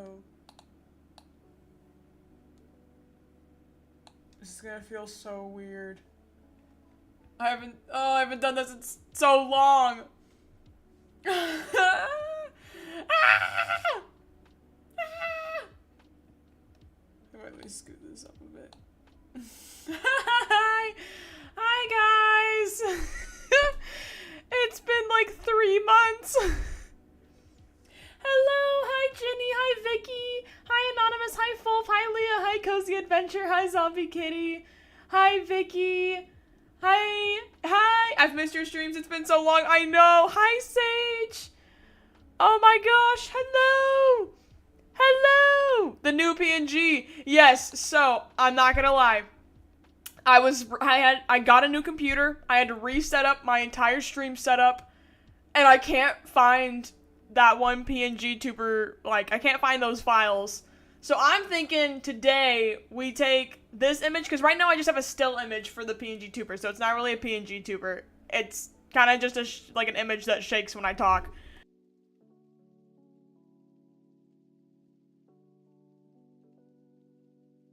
no. This is gonna feel so weird. I haven't done this in so long. Let me scoot this up a bit. Hi guys. It's been like 3 months. Hello, hi Jenny, hi Vicky, hi Anonymous, hi Fulf, hi Leah, hi Cozy Adventure, hi Zombie Kitty, hi Vicky, hi, I've missed your streams, it's been so long, I know, hi Sage, oh my gosh, hello, the new PNG, yes, so, I'm not gonna lie, I got a new computer, I had to reset up my entire stream setup, and I can't find that one PNG tuber, like, I can't find those files. So I'm thinking today we take this image, because right now I just have a still image for the PNG tuber, so it's not really a PNG tuber. It's kind of just like an image that shakes when I talk.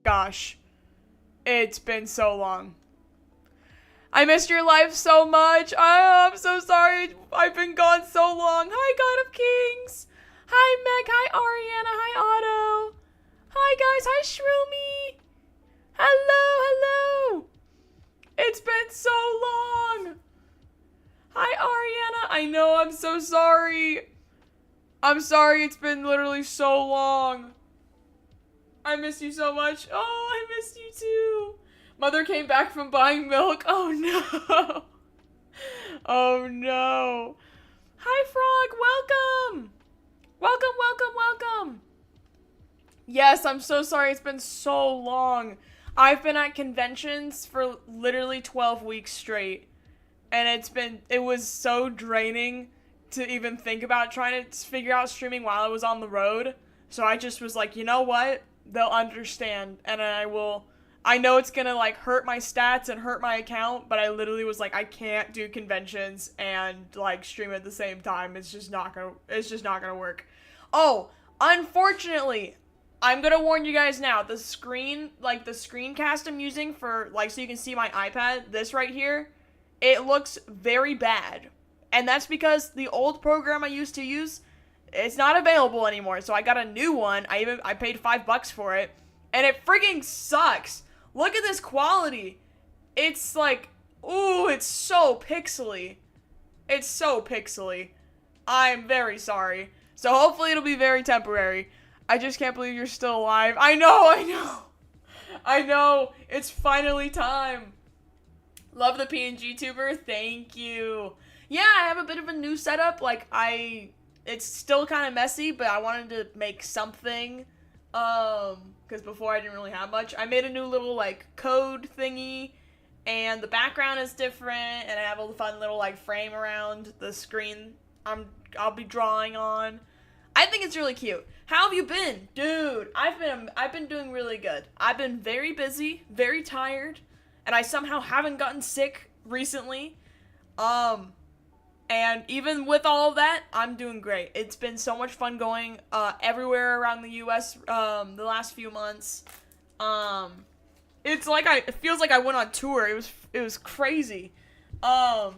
Gosh, it's been so long. I missed your life so much. Oh, I'm so sorry. I've been gone so long. Hi, God of Kings. Hi, Meg. Hi, Ariana. Hi, Otto. Hi, guys. Hi, Shroomy. Hello. It's been so long. Hi, Ariana. I know. I'm so sorry. I'm sorry. It's been literally so long. I miss you so much. Oh, I missed you too. Mother came back from buying milk. Oh no. Oh no. Hi Frog, welcome. Welcome. Yes, I'm so sorry. It's been so long. I've been at conventions for literally 12 weeks straight. And it was so draining to even think about trying to figure out streaming while I was on the road. So I just was like, you know what? They'll understand and I know it's gonna like hurt my stats and hurt my account, but I literally was like, I can't do conventions and like stream at the same time. It's just not gonna work. Oh, unfortunately, I'm gonna warn you guys now, the screencast I'm using for like, so you can see my iPad, this right here, it looks very bad. And that's because the old program I used to use, it's not available anymore. So I got a new one. I paid $5 for it, and it freaking sucks. Look at this quality. It's like, ooh, it's so pixely. It's so pixely. I'm very sorry. So hopefully it'll be very temporary. I just can't believe you're still alive. I know. It's finally time. Love the PNG tuber. Thank you. Yeah, I have a bit of a new setup. Like, it's still kind of messy, but I wanted to make something. Because before I didn't really have much. I made a new little, like, code thingy, and the background is different, and I have a fun little, like, frame around the screen I'll be drawing on. I think it's really cute. How have you been? Dude, I've been doing really good. I've been very busy, very tired, and I somehow haven't gotten sick recently. And even with all of that, I'm doing great. It's been so much fun going everywhere around the U.S. The last few months. It feels like I went on tour. It was crazy. It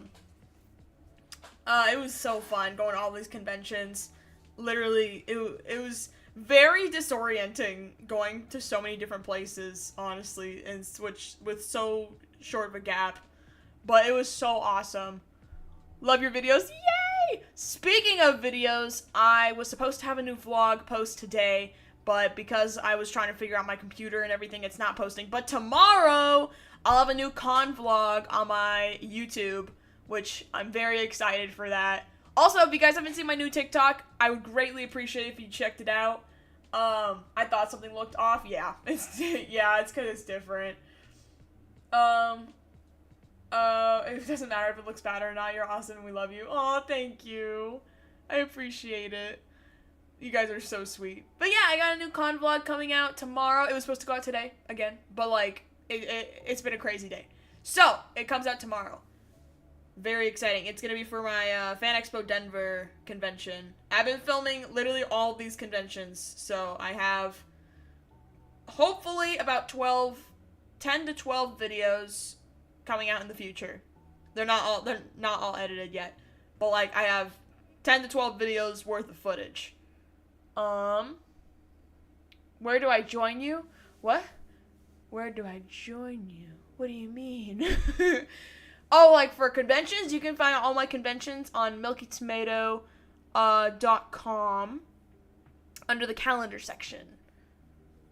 was so fun going to all these conventions. Literally, it was very disorienting going to so many different places, honestly, and switch with so short of a gap. But it was so awesome. Love your videos. Yay! Speaking of videos, I was supposed to have a new vlog post today, but because I was trying to figure out my computer and everything, it's not posting. But tomorrow, I'll have a new con vlog on my YouTube, which I'm very excited for that. Also, if you guys haven't seen my new TikTok, I would greatly appreciate it if you checked it out. I thought something looked off. Yeah, it's because it's different. It doesn't matter if it looks bad or not. You're awesome and we love you. Aw, thank you. I appreciate it. You guys are so sweet. But yeah, I got a new con vlog coming out tomorrow. It was supposed to go out today, again. But like, it's been a crazy day. So, it comes out tomorrow. Very exciting. It's going to be for my Fan Expo Denver convention. I've been filming literally all these conventions, so I have hopefully about 10 to 12 videos coming out in the future. They're not all edited yet, but like I have 10 to 12 videos worth of footage. Where do I join you? What? Where do I join you? What do you mean? Oh, like for conventions, you can find all my conventions on milkytomato.com under the calendar section.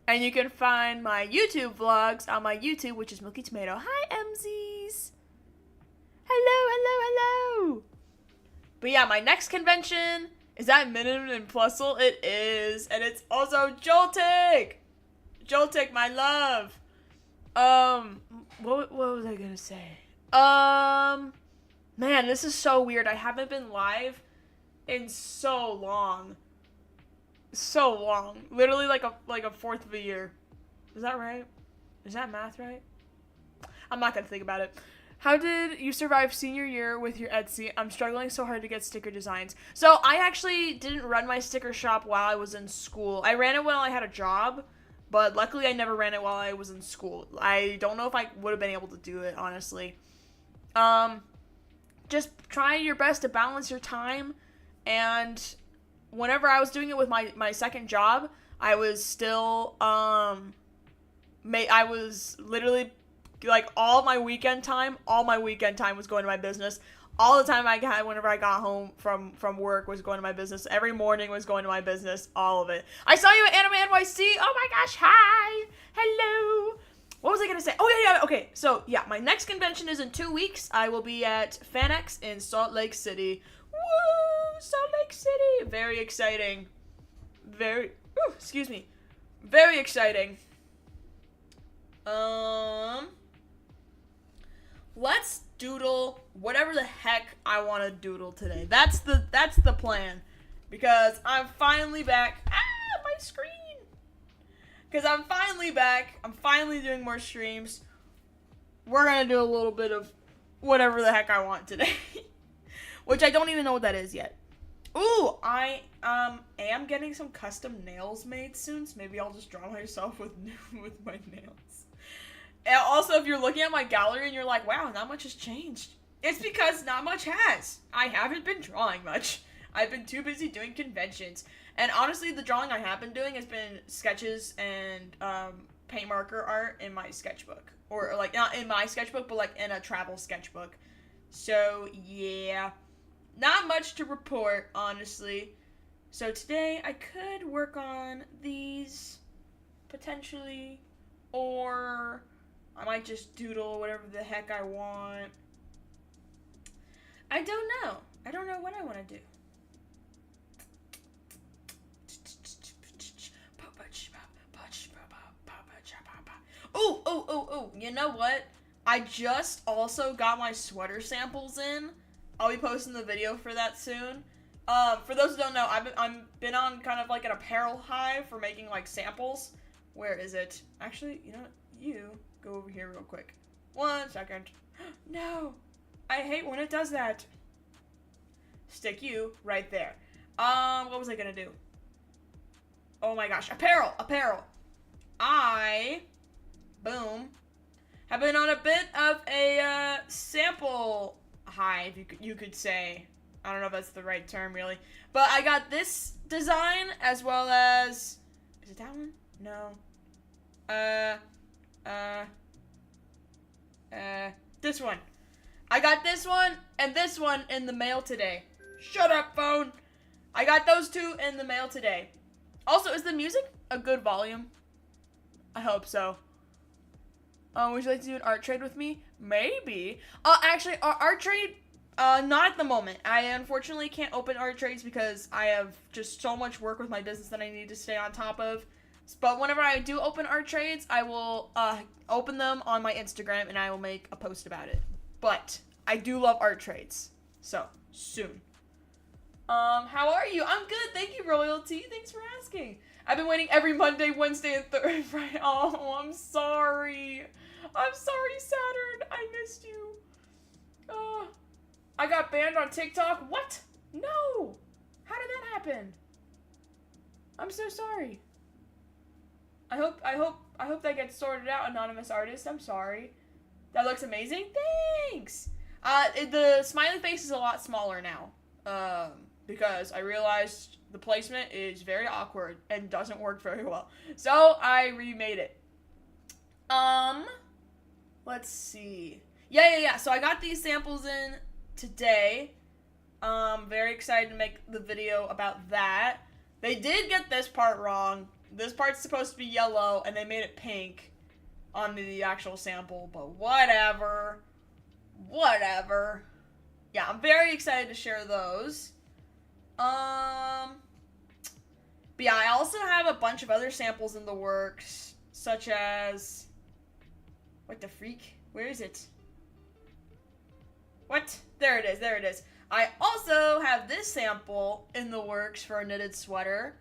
And you can find my YouTube vlogs on my YouTube, which is Milky Tomato. Hi, MZs. Hello. But yeah, my next convention is at Minimum and Plusle. It is. And it's also Joltik. Joltik, my love. What was I gonna say? Man, this is so weird. I haven't been live in so long. Literally like a fourth of a year. Is that right? Is that math right? I'm not gonna think about it. How did you survive senior year with your Etsy? I'm struggling so hard to get sticker designs. So I actually didn't run my sticker shop while I was in school. I ran it while I had a job, but luckily I never ran it while I was in school. I don't know if I would have been able to do it, honestly. Just try your best to balance your time, and whenever I was doing it with my second job, I was still, I was literally, like, all my weekend time was going to my business. All the time I had whenever I got home from work was going to my business. Every morning was going to my business, all of it. I saw you at Anime NYC. Oh my gosh, hi. Hello. What was I going to say? Oh, yeah, okay. So, yeah, my next convention is in 2 weeks. I will be at FanX in Salt Lake City. Woo! Salt Lake City! Very exciting. Very exciting. Let's doodle whatever the heck I want to doodle today. That's the plan. Because I'm finally back. My screen! Because I'm finally back. I'm finally doing more streams. We're going to do a little bit of whatever the heck I want today. Which I don't even know what that is yet. Ooh, I am getting some custom nails made soon. So maybe I'll just draw myself with my nails. And also, if you're looking at my gallery and you're like, wow, not much has changed. It's because not much has. I haven't been drawing much. I've been too busy doing conventions. And honestly, the drawing I have been doing has been sketches and paint marker art in my sketchbook. Or, like, not in my sketchbook, but, like, in a travel sketchbook. So, yeah. Not much to report, honestly. So, today, I could work on these, potentially. Or I might just doodle whatever the heck I want. I don't know. I don't know what I want to do. Oh, you know what? I just also got my sweater samples in. I'll be posting the video for that soon. For those who don't know, I've been on kind of like an apparel high for making like samples. Where is it? Actually, you know what? You go over here real quick. 1 second. No! I hate when it does that. Stick you right there. What was I gonna do? Oh my gosh. Apparel! Boom. Have been on a bit of a, sample high, if you could say. I don't know if that's the right term, really. But I got this design, as well as... Is it that one? No. This one. I got this one and this one in the mail today. Shut up, phone. I got those two in the mail today. Also, is the music a good volume? I hope so. Would you like to do an art trade with me? Maybe. Actually, art trade, not at the moment. I unfortunately can't open art trades because I have just so much work with my business that I need to stay on top of. But whenever I do open art trades, I will open them on my Instagram and I will make a post about it. But I do love art trades. So, soon. How are you? I'm good. Thank you, Royalty. Thanks for asking. I've been waiting every Monday, Wednesday, and Friday. Oh, I'm sorry. I'm sorry, Saturn. I missed you. I got banned on TikTok? What? No! How did that happen? I'm so sorry. I hope that gets sorted out, anonymous artist. I'm sorry. That looks amazing. Thanks! The smiley face is a lot smaller now. Because I realized the placement is very awkward and doesn't work very well. So, I remade it. Let's see. Yeah. So I got these samples in today. Very excited to make the video about that. They did get this part wrong. This part's supposed to be yellow, and they made it pink on the actual sample, but whatever. Whatever. Yeah, I'm very excited to share those. But yeah, I also have a bunch of other samples in the works, such as... What the freak? Where is it? What? There it is. I also have this sample in the works for a knitted sweater,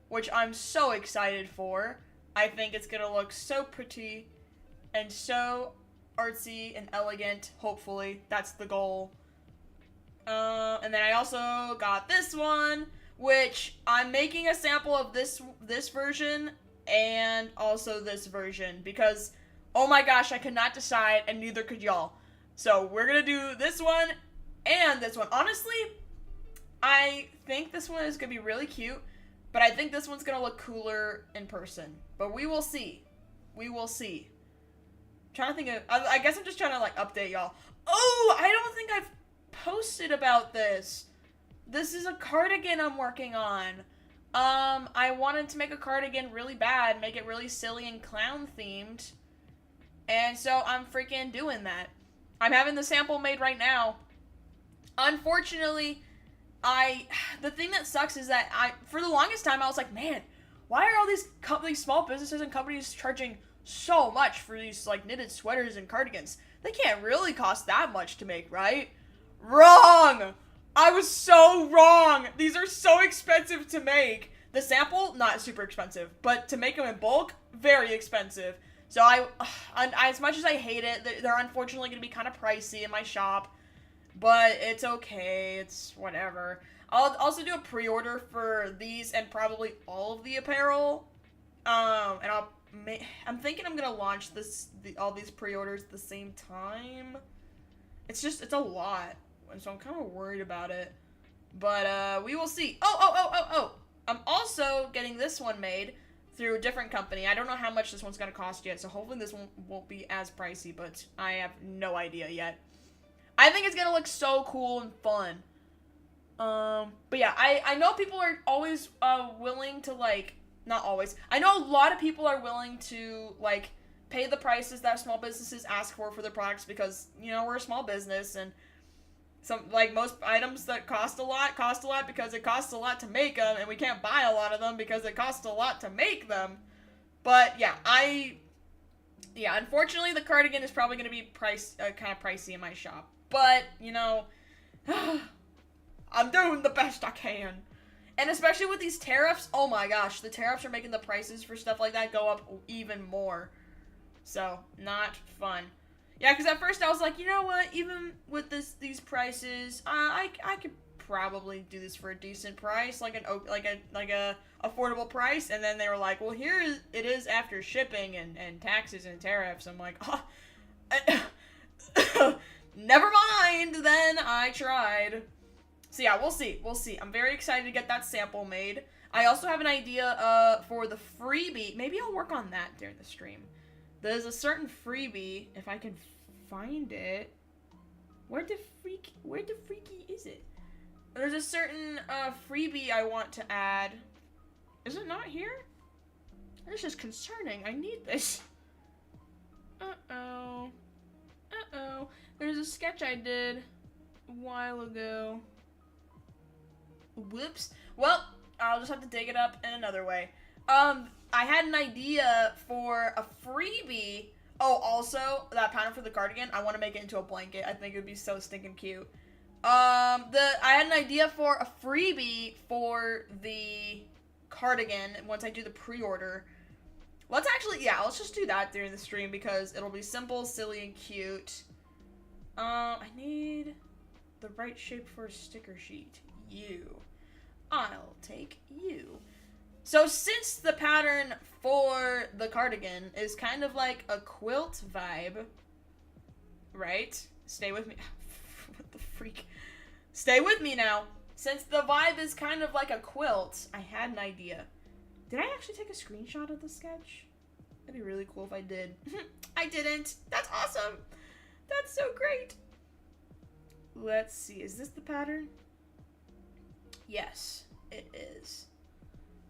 which I'm so excited for. I think it's gonna look so pretty and so artsy and elegant, hopefully. That's the goal. And then I also got this one, which I'm making a sample of this version and also this version because, oh my gosh, I could not decide and neither could y'all. So we're gonna do this one and this one. Honestly, I think this one is gonna be really cute, but I think this one's gonna look cooler in person. But we will see. We will see. I'm trying to think of, I guess I'm just trying to like update y'all. Oh, I don't think I've posted about this. This is a cardigan I'm working on. I wanted to make a cardigan really bad, make it really silly and clown themed. And so I'm freaking doing that. I'm having the sample made right now. Unfortunately, the thing that sucks is that for the longest time, I was like, man, why are all these small businesses and companies charging so much for these like knitted sweaters and cardigans? They can't really cost that much to make, right? Wrong! I was so wrong! These are so expensive to make. The sample, not super expensive, but to make them in bulk, very expensive. So as much as I hate it, they're unfortunately going to be kind of pricey in my shop, but it's okay, it's whatever. I'll also do a pre-order for these and probably all of the apparel, and I'm thinking I'm going to launch all these pre-orders at the same time. It's a lot, and so I'm kind of worried about it, but we will see. Oh! I'm also getting this one made through a different company. I don't know how much this one's going to cost yet, so hopefully this one won't be as pricey, but I have no idea yet. I think it's going to look so cool and fun. But yeah, I know people are always willing to, like, not always. I know a lot of people are willing to, like, pay the prices that small businesses ask for their products because, you know, we're a small business and most items that cost a lot because it costs a lot to make them, and we can't buy a lot of them because it costs a lot to make them. But yeah, unfortunately the cardigan is probably going to be kind of pricey in my shop. But, you know, I'm doing the best I can. And especially with these tariffs, oh my gosh, the tariffs are making the prices for stuff like that go up even more. So, not fun. Yeah, because at first I was like, you know what, even with these prices, I could probably do this for a decent price, like a affordable price. And then they were like, well, it is after shipping and taxes and tariffs. I'm like, never mind. Then I tried. So yeah, we'll see. I'm very excited to get that sample made. I also have an idea for the freebie. Maybe I'll work on that during the stream. There's a certain freebie, if I can find it. Where the freaky is it? There's a certain freebie I want to add. Is it not here? This is concerning. I need this. Uh-oh. There's a sketch I did a while ago. Whoops. Well, I'll just have to dig it up in another way. I had an idea for a freebie. Oh, also, that pattern for the cardigan, I want to make it into a blanket. I think it would be so stinking cute. I had an idea for a freebie for the cardigan once I do the pre-order. Let's just do that during the stream because it'll be simple, silly, and cute. I need the right shape for a sticker sheet. You. I'll take you. So since the pattern for the cardigan is kind of like a quilt vibe, right? Stay with me. What the freak? Stay with me now. Since the vibe is kind of like a quilt, I had an idea. Did I actually take a screenshot of the sketch? That'd be really cool if I did. I didn't. That's awesome. That's so great. Let's see. Is this the pattern? Yes, it is.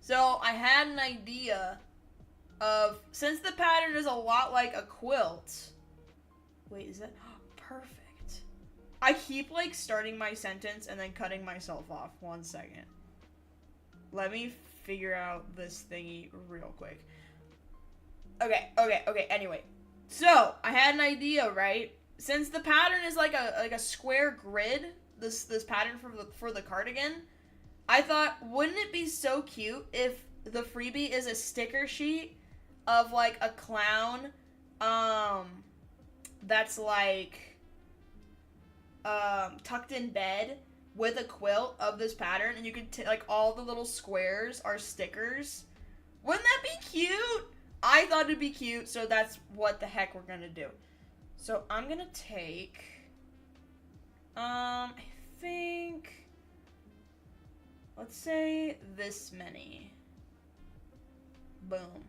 So I had an idea of, since the pattern is a lot like a quilt. Wait, is that? Perfect. I keep like starting my sentence and then cutting myself off. 1 second. Let me figure out this thingy real quick. Okay. Anyway, so I had an idea, right? Since the pattern is like a square grid, this pattern for the cardigan, I thought, wouldn't it be so cute if the freebie is a sticker sheet of like a clown, that's like tucked in bed with a quilt of this pattern, and you could like all the little squares are stickers. Wouldn't that be cute? I thought it'd be cute, so that's what the heck we're gonna do. So I'm gonna take, I think, let's say this many. Boom.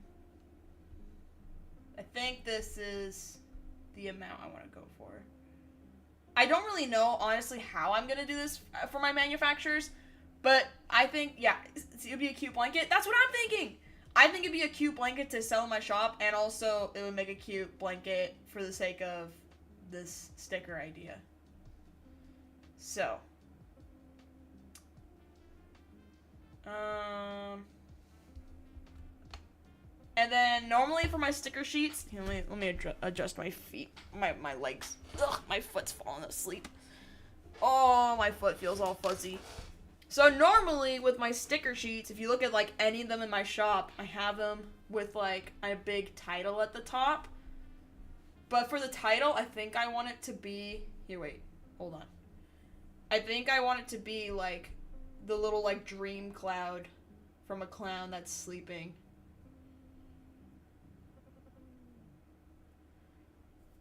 I think this is the amount I want to go for. I don't really know, honestly, how I'm going to do this for my manufacturers, but I think, yeah, it'd be a cute blanket. That's what I'm thinking. I think it'd be a cute blanket to sell in my shop, and also it would make a cute blanket for the sake of this sticker idea. So, and then normally for my sticker sheets, let me adjust my feet, my legs. Ugh, my foot's falling asleep. Oh, my foot feels all fuzzy. So normally with my sticker sheets, if you look at like any of them in my shop, I have them with like a big title at the top. But for the title, I think I want it to be, here, wait, hold on. I think I want it to be like the little like dream cloud from a clown that's sleeping.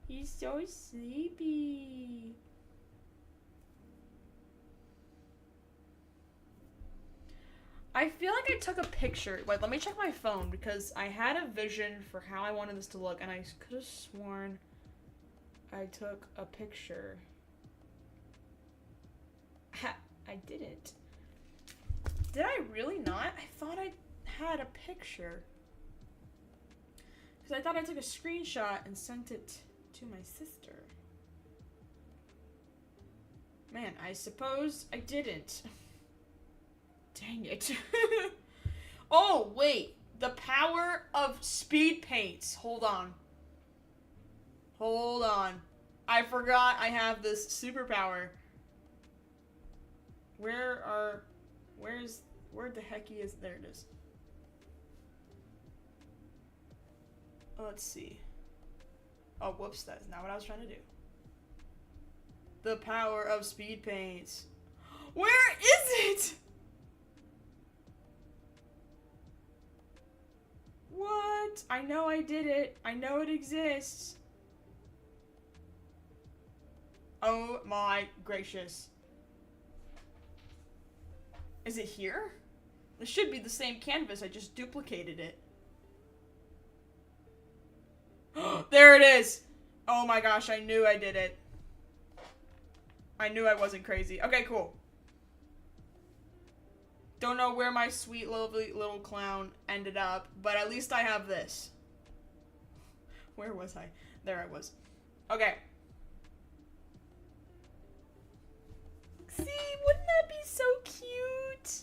He's so sleepy. I feel like I took a picture. Wait, let me check my phone because I had a vision for how I wanted this to look, and I could have sworn I took a picture. I didn't. Did I really not? I thought I had a picture. Because I thought I took a screenshot and sent it to my sister. Man, I suppose I didn't. Dang it. Oh, wait. The power of speed paints. Hold on. Hold on. I forgot I have this superpower. Where the heck is, there it is. Let's see. Oh, whoops, that's not what I was trying to do. The power of speed paints. Where is it? What? I know I did it. I know it exists. Oh my gracious. Is it here? This should be the same canvas, I just duplicated it. There it is! Oh my gosh, I knew I did it. I knew I wasn't crazy. Okay, cool. Don't know where my sweet lovely little clown ended up, but at least I have this. Where was I? There I was. Okay. See, wouldn't that be so cute?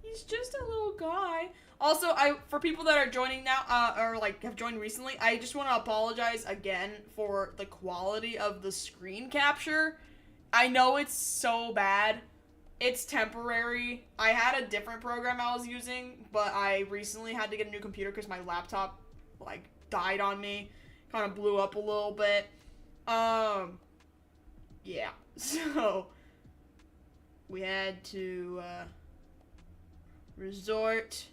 He's just a little guy. Also, for people that are joining now, or like have joined recently, I just want to apologize again for the quality of the screen capture. I know it's so bad. It's temporary. I had a different program I was using, but I recently had to get a new computer because my laptop, like, died on me. Kind of blew up a little bit. yeah. So, we had to, resort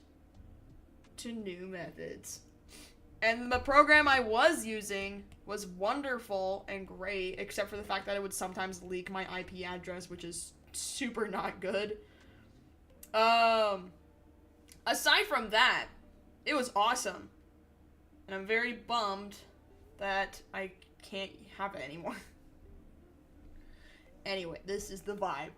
to new methods. And the program I was using was wonderful and great, except for the fact that it would sometimes leak my IP address, which is super not good. Aside from that, it was awesome. And I'm very bummed that I can't have it anymore. Anyway, this is the vibe.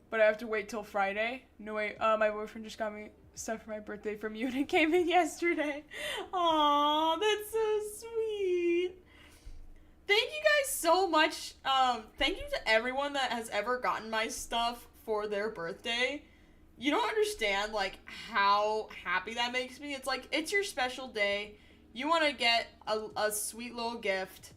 But I have to wait till Friday. No, wait, my boyfriend just got me stuff for my birthday from you, and it came in yesterday. Aw, that's so sweet. Thank you guys so much. Thank you to everyone that has ever gotten my stuff for their birthday. You don't understand, like, how happy that makes me. It's like, it's your special day. You want to get a sweet little gift,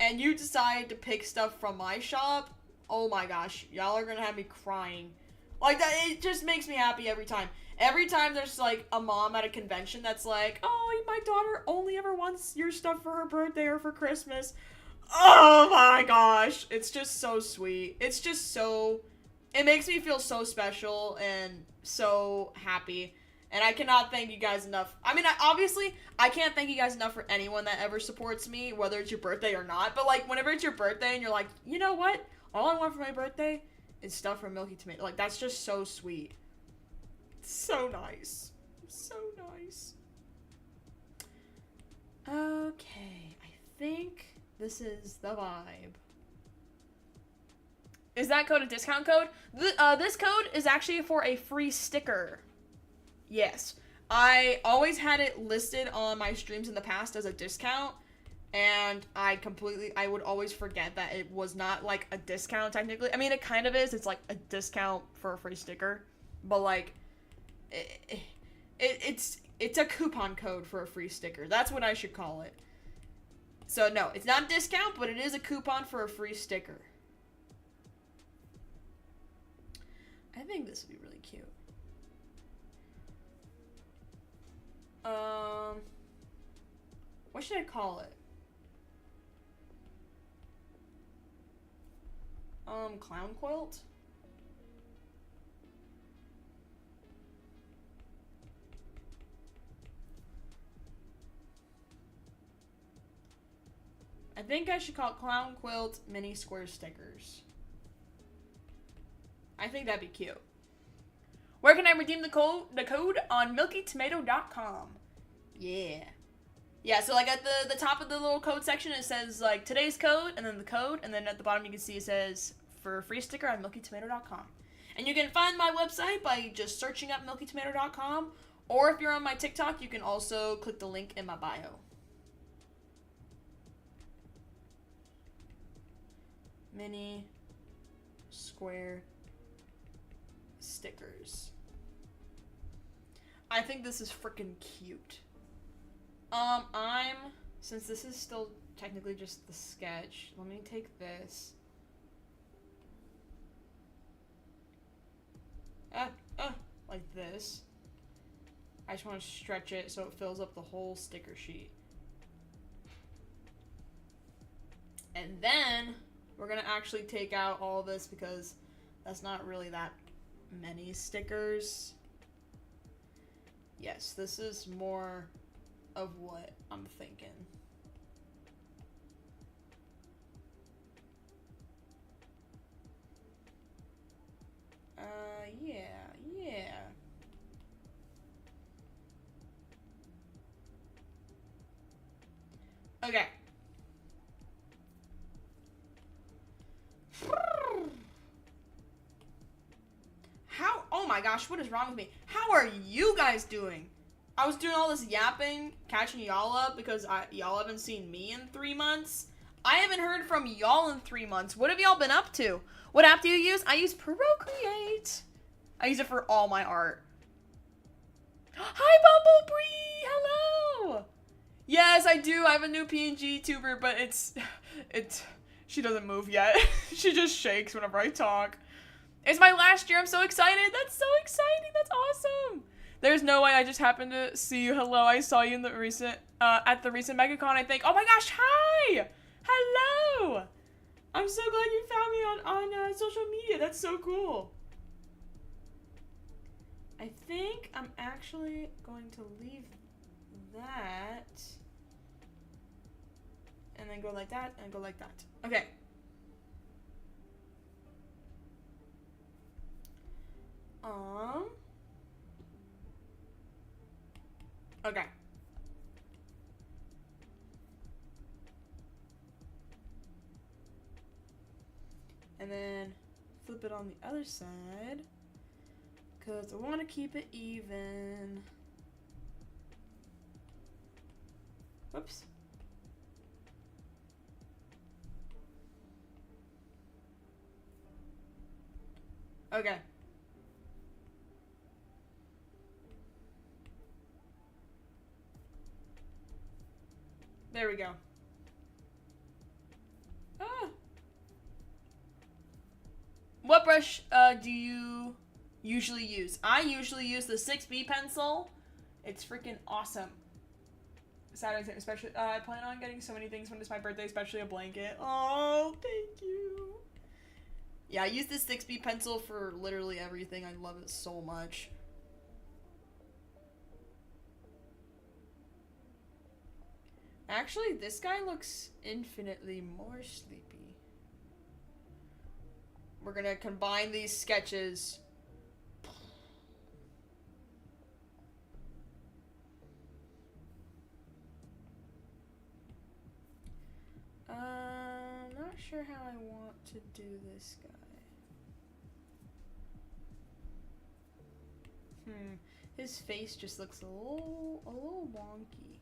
and you decide to pick stuff from my shop. Oh my gosh, y'all are gonna have me crying. Like, that, it just makes me happy every time. Every time there's, like, a mom at a convention that's like, oh, my daughter only ever wants your stuff for her birthday or for Christmas. Oh my gosh, it's just so sweet. It's just so, it makes me feel so special and so happy. And I cannot thank you guys enough. I mean, obviously, I can't thank you guys enough for anyone that ever supports me, whether it's your birthday or not. But, like, whenever it's your birthday and you're like, you know what? All I want for my birthday is stuff from Milky Tomato. Like, that's just so sweet. So nice. So nice. Okay, I think this is the vibe. Is that code a discount code? This code is actually for a free sticker. Yes. I always had it listed on my streams in the past as a discount. And I would always forget that it was not, like, a discount, technically. I mean, it kind of is. It's, like, a discount for a free sticker. But, like, it's a coupon code for a free sticker. That's what I should call it. So, no, it's not a discount, but it is a coupon for a free sticker. I think this would be really cute. What should I call it? Clown quilt? I think I should call it Clown Quilt Mini Square Stickers. I think that'd be cute. Where can I redeem the code on milkytomato.com. Yeah. Yeah, so, like, at the top of the little code section, it says, like, today's code, and then the code, and then at the bottom you can see it says, for a free sticker on milkytomato.com. And you can find my website by just searching up milkytomato.com, or if you're on my TikTok, you can also click the link in my bio. Mini square stickers. I think this is freaking cute. Since this is still technically just the sketch, let me take this. Like this. I just want to stretch it so it fills up the whole sticker sheet. And then, we're gonna actually take out all this because that's not really that many stickers. Yes, this is more of what I'm thinking. Yeah. Okay. Oh my gosh, what is wrong with me? How are you guys doing? I was doing all this yapping, catching y'all up because y'all haven't seen me in 3 months. I haven't heard from y'all in 3 months. What have y'all been up to? What app do you use? I use Procreate. I use it for all my art. Hi, Bumblebee! Hello! Yes, I do. I have a new PNG tuber, but she doesn't move yet. She just shakes whenever I talk. It's my last year. I'm so excited. That's so exciting. That's awesome. There's no way I just happened to see you. Hello. I saw you in the recent, at the recent MegaCon, I think. Oh my gosh. Hi. Hello. I'm so glad you found me on social media. That's so cool. I think I'm actually going to leave that. And then go like that, and go like that. Okay. Okay. And then flip it on the other side. Because I want to keep it even. Whoops. Okay. There we go. Ah. What brush do you usually use? I usually use the 6B pencil. It's freaking awesome. Saturday, especially. I plan on getting so many things when it's my birthday, especially a blanket. Oh, thank you. Yeah, I use this 6B pencil for literally everything. I love it so much. Actually, this guy looks infinitely more sleepy. We're gonna combine these sketches. Not sure how I want to do this guy. His face just looks a little wonky.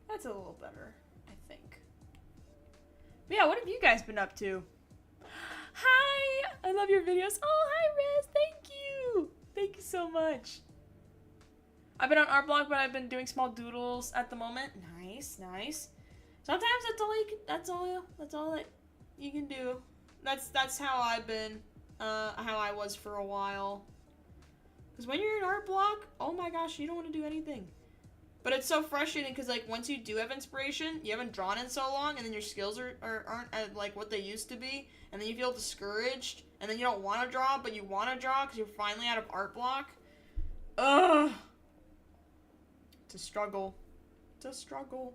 That's a little better, I think. But yeah, what have you guys been up to? Hi! I love your videos. Oh, hi, Riz. Thank you. Thank you so much. I've been on art block, but I've been doing small doodles at the moment. Nice, nice. Sometimes that's all that you can do. That's how I've been, how I was for a while. Because when you're in art block, oh my gosh, you don't want to do anything. But it's so frustrating because, like, once you do have inspiration, you haven't drawn in so long, and then your skills aren't at, like, what they used to be, and then you feel discouraged, and then you don't want to draw, but you want to draw because you're finally out of art block. Ugh. It's a struggle. It's a struggle.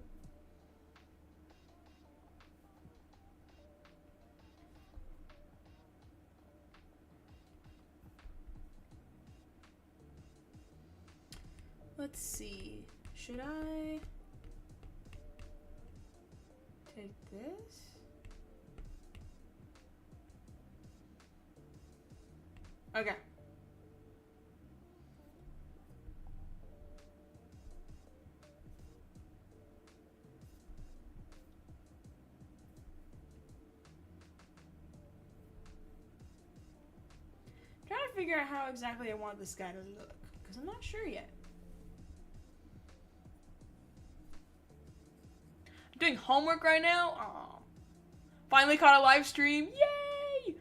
Let's see. Should I take this? Okay. Trying to figure out how exactly I want this guy to look, because I'm not sure yet. Doing homework right now? Aww. Finally caught a live stream. Yay!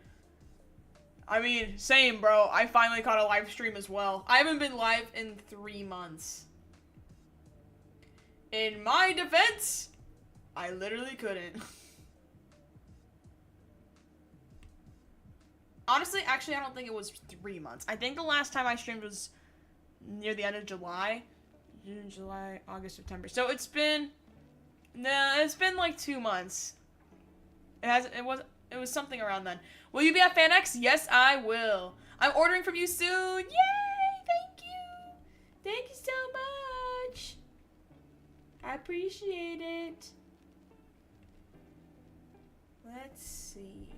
I mean, same, bro. I finally caught a live stream as well. I haven't been live in 3 months. In my defense, I literally couldn't. Honestly, actually, I don't think it was 3 months. I think the last time I streamed was near the end of July. June, July, August, September. So it's been... No, it's been like 2 months. It was something around then. Will you be at FanX? Yes, I will. I'm ordering from you soon. Yay! Thank you. Thank you so much. I appreciate it. Let's see.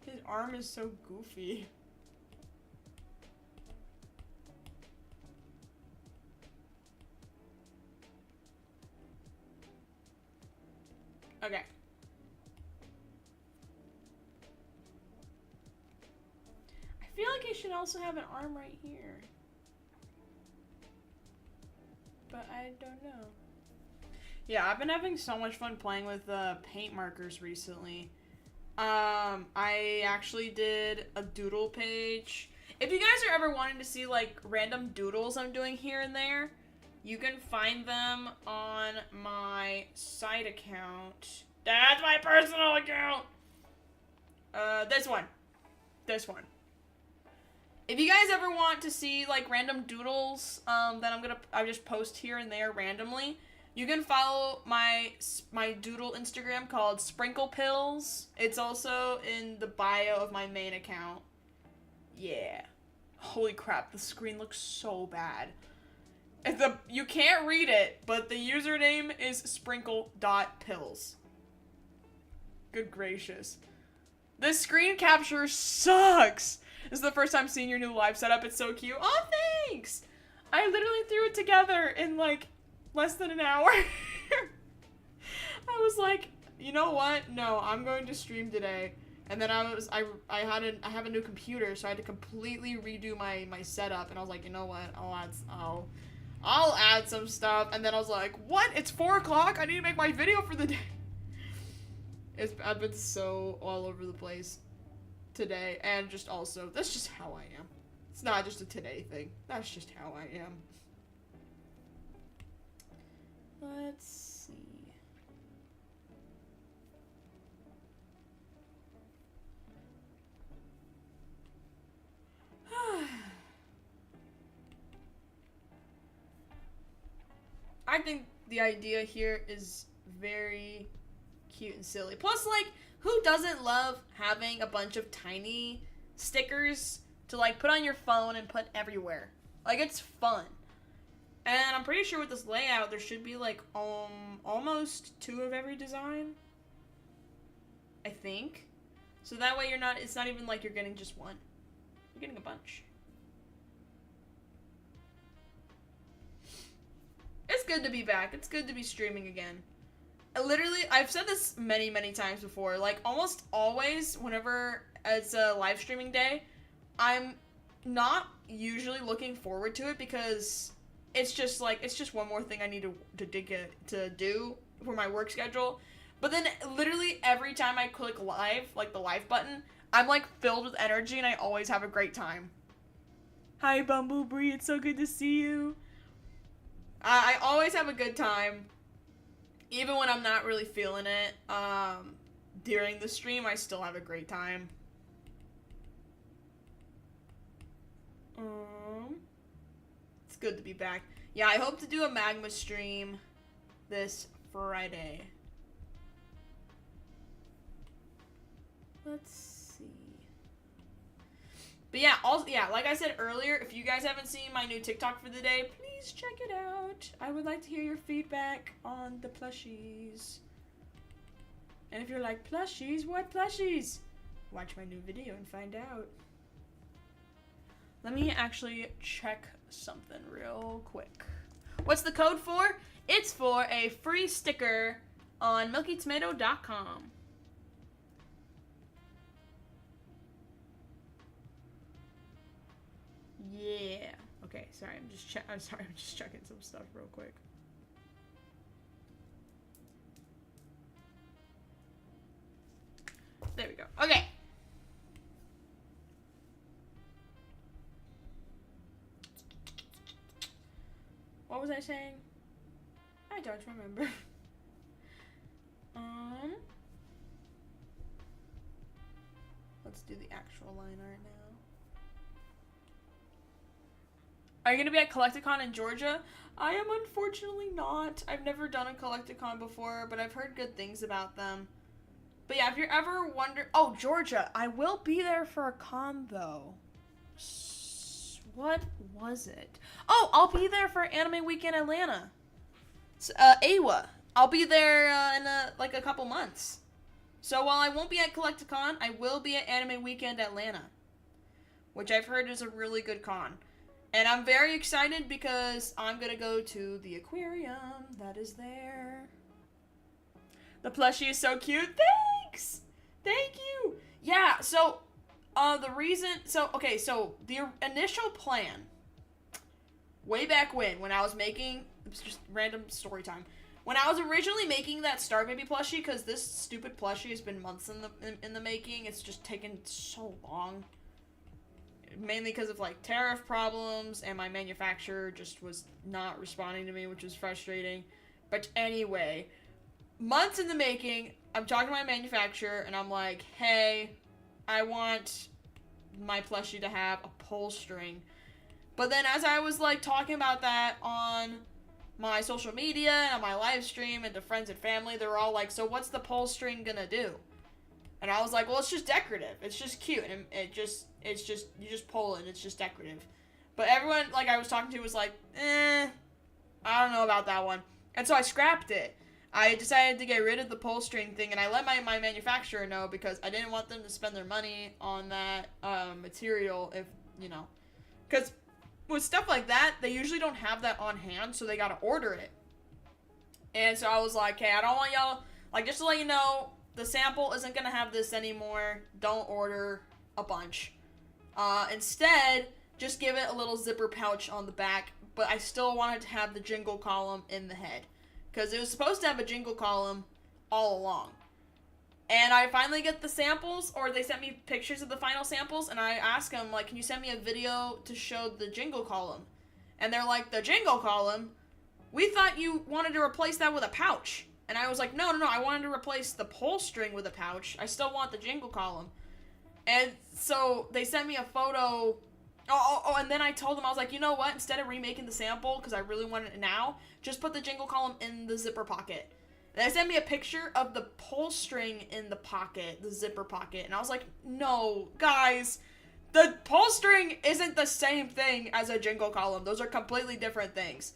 His arm is so goofy. Okay. I feel like he should also have an arm right here. but I don't know. Yeah, I've been having so much fun playing with paint markers recently. I actually did a doodle page. If you guys are ever wanting to see like random doodles I'm doing here and there, you can find them on my side account. That's my personal account. This one. If you guys ever want to see like random doodles that I just post here and there randomly, you can follow my doodle Instagram called Sprinkle Pills. It's also in the bio of my main account. Yeah. Holy crap, the screen looks so bad. You can't read it, but the username is sprinkle.pills. Good gracious. This screen capture sucks. This is the first time seeing your new live setup. It's so cute. Oh, thanks. I literally threw it together in like less than an hour. I was like, you know what? No, I'm going to stream today. And then I have a new computer, so I had to completely redo my setup. And I was like, you know what? I'll add some stuff. And then I was like, what? It's 4 o'clock? I need to make my video for the day. I've been so all over the place today, and just also, that's just how I am. It's not just a today thing. That's just how I am. Let's see. I think the idea here is very cute and silly. Plus, like, who doesn't love having a bunch of tiny stickers to, like, put on your phone and put everywhere? Like, it's fun. And I'm pretty sure with this layout, there should be, like, almost 2 of every design. I think. So that way it's not even like you're getting just one. You're getting a bunch. It's good to be back. It's good to be streaming again. I've said this many, many times before, like, almost always, whenever it's a live streaming day, I'm not usually looking forward to it, because it's just, like, it's just one more thing I need to do for my work schedule, but then, literally, every time I click live, like, the live button, I'm, like, filled with energy, and I always have a great time. Hi, Bumblebee, it's so good to see you. I always have a good time. Even when I'm not really feeling it, during the stream, I still have a great time. It's good to be back. Yeah, I hope to do a Magma stream this Friday. Let's see. But yeah, like I said earlier, if you guys haven't seen my new TikTok for the day, please check it out. I would like to hear your feedback on the plushies. And if you're like, plushies? What plushies? Watch my new video and find out. Let me actually check something real quick. What's the code for? It's for a free sticker on milkytomato.com. Yeah. Okay, sorry, I'm just checking some stuff real quick. There we go. Okay. What was I saying? I don't remember. Let's do the actual line art now. Are you going to be at Collecticon in Georgia? I am unfortunately not. I've never done a Collecticon before, but I've heard good things about them. But yeah, if you're ever wondering... Oh, Georgia. I will be there for a con, though. What was it? Oh, I'll be there for Anime Weekend Atlanta. It's, AWA. I'll be there in a couple months. So while I won't be at Collecticon, I will be at Anime Weekend Atlanta, which I've heard is a really good con. And I'm very excited because I'm going to go to the aquarium that is there. The plushie is so cute. Thanks! Thank you! Yeah, so, the initial plan, way back when I was making It's just random story time. When I was originally making that Star Baby plushie, because this stupid plushie has been months in the making, it's just taken so long. Mainly because of like tariff problems, and my manufacturer just was not responding to me, which was frustrating. But anyway, months in the making, I'm talking to my manufacturer, and I'm like, hey, I want my plushie to have a pull string. But then as I was like talking about that on my social media and on my live stream and to friends and family, they were all like, so what's the pull string gonna do? And I was like, well, it's just decorative. It's just cute. And it's just, you just pull it. It's just decorative. But everyone, like, I was talking to was like, I don't know about that one. And so I scrapped it. I decided to get rid of the pull string thing, and I let my manufacturer know because I didn't want them to spend their money on that material if, you know. Because with stuff like that, they usually don't have that on hand, so they gotta order it. And so I was like, hey, I don't want y'all, like, just to let you know, the sample isn't gonna have this anymore. Don't order a bunch. Instead, just give it a little zipper pouch on the back, but I still wanted to have the jingle column in the head. Because it was supposed to have a jingle column all along. And I finally get the samples, or they sent me pictures of the final samples, and I asked them, like, can you send me a video to show the jingle column? And they're like, the jingle column? We thought you wanted to replace that with a pouch. And I was like, no, I wanted to replace the pull string with a pouch. I still want the jingle column. And so they sent me a photo. And then I told them, I was like, you know what? Instead of remaking the sample, because I really want it now, just put the jingle column in the zipper pocket. And they sent me a picture of the pull string in the pocket, the zipper pocket. And I was like, no, guys, the pull string isn't the same thing as a jingle column. Those are completely different things.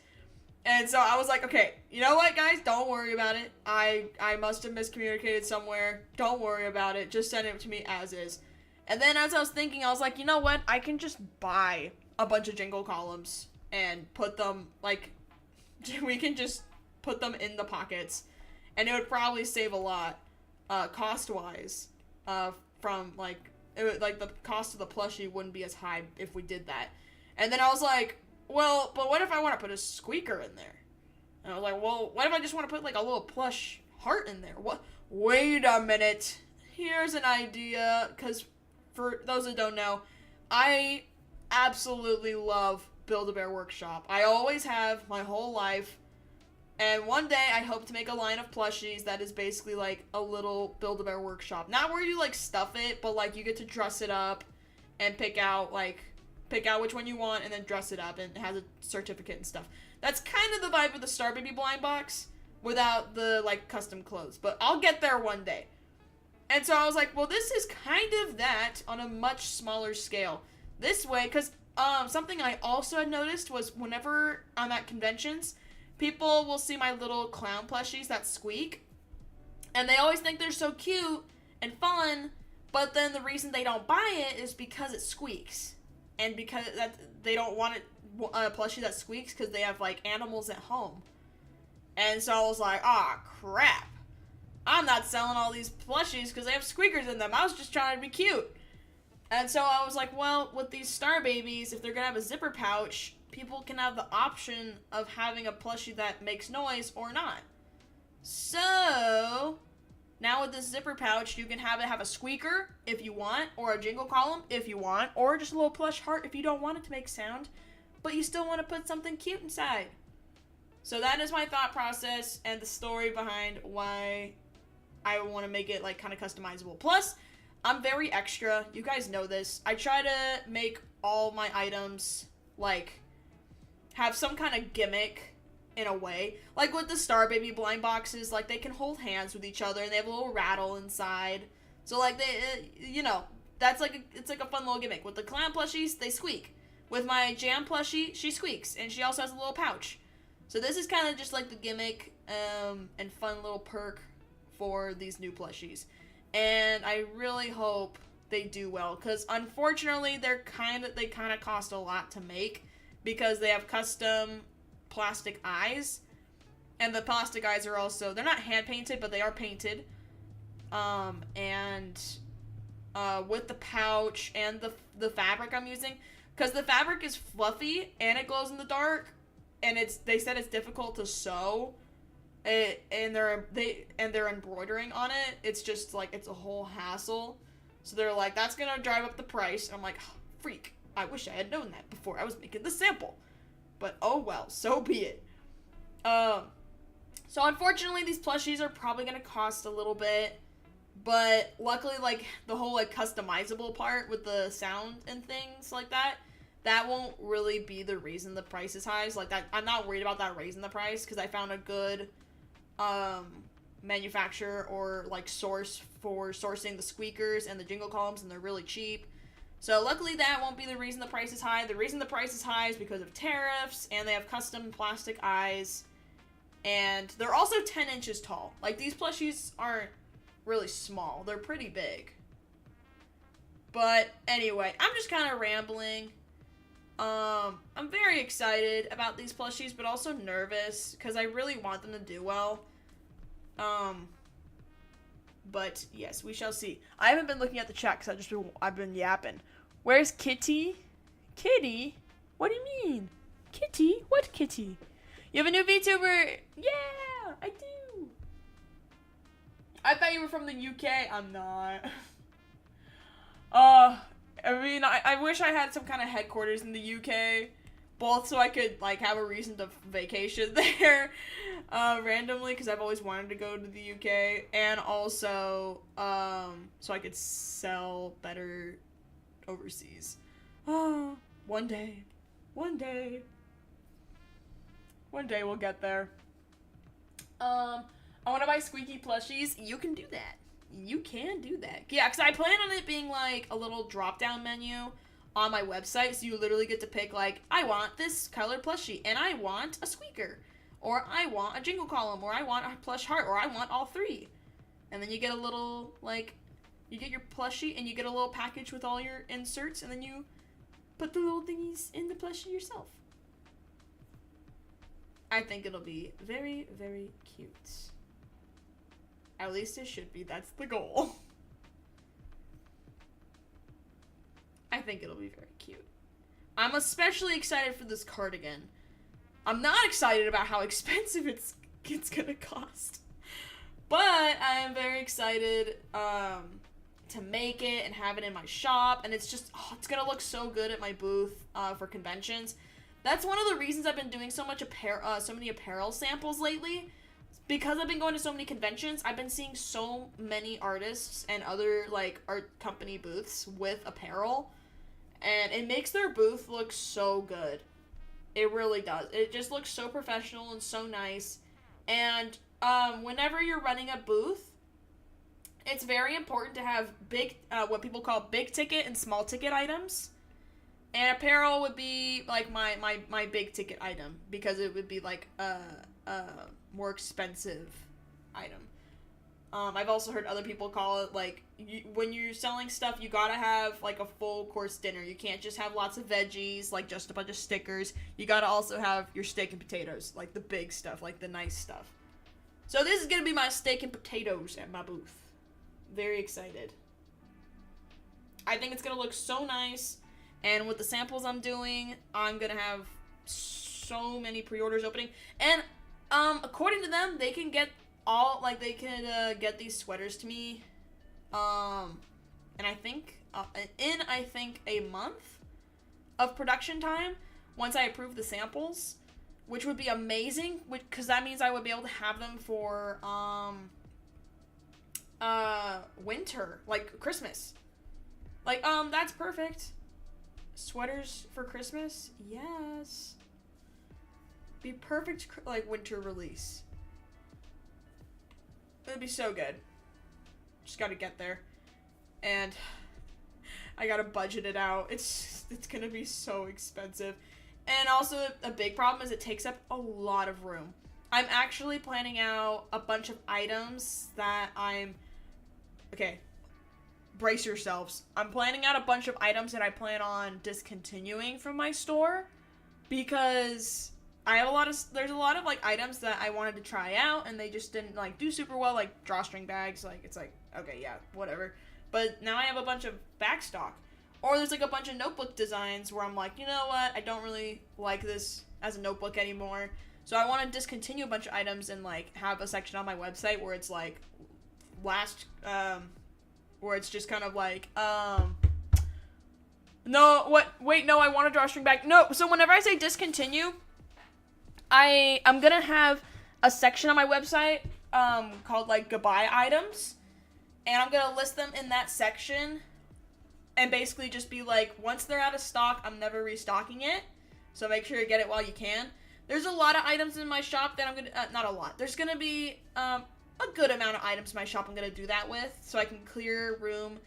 And so I was like, okay, you know what, guys? Don't worry about it. I must have miscommunicated somewhere. Don't worry about it. Just send it to me as is. And then as I was thinking, I was like, you know what? I can just buy a bunch of jingle columns and put them, like, we can just put them in the pockets. And it would probably save a lot, cost-wise, from, like, the cost of the plushie wouldn't be as high if we did that. And then I was like, well, but what if I want to put a squeaker in there? And I was like, well, what if I just want to put, like, a little plush heart in there? What? Wait a minute. Here's an idea, because for those that don't know, I absolutely love Build-A-Bear Workshop. I always have my whole life. And one day, I hope to make a line of plushies that is basically, like, a little Build-A-Bear Workshop. Not where you, like, stuff it, but, like, you get to dress it up and pick out which one you want and then dress it up, and it has a certificate and stuff. That's kind of the vibe of the Star Baby blind box without the, like, custom clothes. But I'll get there one day. And so I was like, well, this is kind of that on a much smaller scale. This way, because something I also had noticed was whenever I'm at conventions, people will see my little clown plushies that squeak, and they always think they're so cute and fun, but then the reason they don't buy it is because it squeaks. And because they don't want a plushie that squeaks because they have, like, animals at home. And so I was like, crap. I'm not selling all these plushies because they have squeakers in them. I was just trying to be cute. And so I was like, well, with these Star Babies, if they're going to have a zipper pouch, people can have the option of having a plushie that makes noise or not. So now with this zipper pouch, you can have it have a squeaker if you want, or a jingle column if you want, or just a little plush heart if you don't want it to make sound, but you still want to put something cute inside. So that is my thought process and the story behind why I want to make it, like, kind of customizable. Plus, I'm very extra. You guys know this. I try to make all my items, like, have some kind of gimmick in a way. Like with the Star Baby blind boxes, like, they can hold hands with each other and they have a little rattle inside. So, like, they, you know, that's like it's like a fun little gimmick. With the clown plushies, they squeak. With my jam plushie, she squeaks, and she also has a little pouch. So this is kind of just like the gimmick and fun little perk for these new plushies. And I really hope they do well, because unfortunately they kind of cost a lot to make, because they have custom plastic eyes, and the plastic eyes are also, they're not hand painted, but they are painted. With the pouch and the fabric I'm using, because the fabric is fluffy and it glows in the dark, and they said it's difficult to sew it, and they're embroidering on it. It's just like it's a whole hassle. So they're like, that's gonna drive up the price. And I'm like, oh, freak. I wish I had known that before I was making the sample. But oh well, so be it. So unfortunately, these plushies are probably gonna cost a little bit. But luckily, like, the whole, like, customizable part with the sound and things like that, that won't really be the reason the price is high. So, like, that, I'm not worried about that raising the price, because I found a good, manufacturer or, like, source for sourcing the squeakers and the jingle columns, and they're really cheap. So, luckily, that won't be the reason the price is high. The reason the price is high is because of tariffs, and they have custom plastic eyes, and they're also 10 inches tall. Like, these plushies aren't really small. They're pretty big. But anyway, I'm just kind of rambling. I'm very excited about these plushies, but also nervous because I really want them to do well. But yes, we shall see. I haven't been looking at the chat because I've been yapping. Where's Kitty? Kitty? What do you mean? Kitty? What Kitty? You have a new VTuber? Yeah, I do. I thought you were from the UK. I'm not. I mean, I wish I had some kind of headquarters in the UK, both so I could, like, have a reason to vacation there, randomly, because I've always wanted to go to the UK, and also, so I could sell better overseas. Oh, one day we'll get there. I want to buy squeaky plushies. You can do that. You can do that. Yeah, because I plan on it being, like, a little drop-down menu on my website. So you literally get to pick, like, I want this color plushie, and I want a squeaker, or I want a jingle column, or I want a plush heart, or I want all three. And then you get a little, like, you get your plushie, and you get a little package with all your inserts, and then you put the little thingies in the plushie yourself. I think it'll be very, very cute. At least it should be. That's the goal. I think it'll be very cute. I'm especially excited for this cardigan. I'm not excited about how expensive it's gonna cost. But I am very excited to make it and have it in my shop. And it's just, it's gonna look so good at my booth for conventions. That's one of the reasons I've been doing so many apparel samples lately. Because I've been going to so many conventions, I've been seeing so many artists and other, like, art company booths with apparel, and it makes their booth look so good. It really does. It just looks so professional and so nice, and, whenever you're running a booth, it's very important to have big, what people call big ticket and small ticket items, and apparel would be, like, my big ticket item, because it would be, like, more expensive item. I've also heard other people call it, like, when you're selling stuff, you gotta have, like, a full course dinner. You can't just have lots of veggies, like, just a bunch of stickers. You gotta also have your steak and potatoes, like, the big stuff, like, the nice stuff. So this is gonna be my steak and potatoes at my booth. Very excited. I think it's gonna look so nice, and with the samples I'm doing, I'm gonna have so many pre-orders opening, and according to them, they can get get these sweaters to me, and I think, a month of production time, once I approve the samples, which would be amazing, because that means I would be able to have them for, winter, like, Christmas. Like, that's perfect. Sweaters for Christmas? Yes. Be perfect, like, winter release. It'd be so good. Just gotta get there. And I gotta budget it out. It's gonna be so expensive. And also, a big problem is it takes up a lot of room. I'm actually planning out a bunch of items that okay, brace yourselves. I'm planning out a bunch of items that I plan on discontinuing from my store, because there's a lot of, like, items that I wanted to try out, and they just didn't, like, do super well, like, drawstring bags, like, it's like, okay, yeah, whatever. But now I have a bunch of back stock. Or there's like a bunch of notebook designs where I'm like, you know what, I don't really like this as a notebook anymore. So I want to discontinue a bunch of items and like have a section on my website where it's like where it's just kind of like, no, what, wait, no, I want to draw a string back. No, so whenever I say discontinue, I'm gonna have a section on my website, called like goodbye items, and I'm gonna list them in that section, and basically just be like, once they're out of stock, I'm never restocking it, so make sure you get it while you can. There's a lot of items in my shop that I'm gonna, not a lot, there's gonna be, a good amount of items in my shop I'm gonna do that with, so I can clear room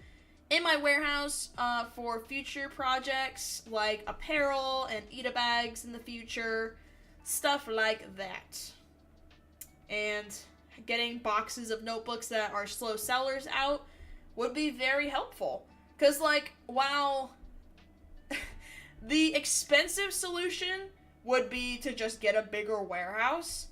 in my warehouse, for future projects, like apparel and Ita bags in the future, stuff like that. And getting boxes of notebooks that are slow sellers out would be very helpful. Because, like, while the expensive solution would be to just get a bigger warehouse,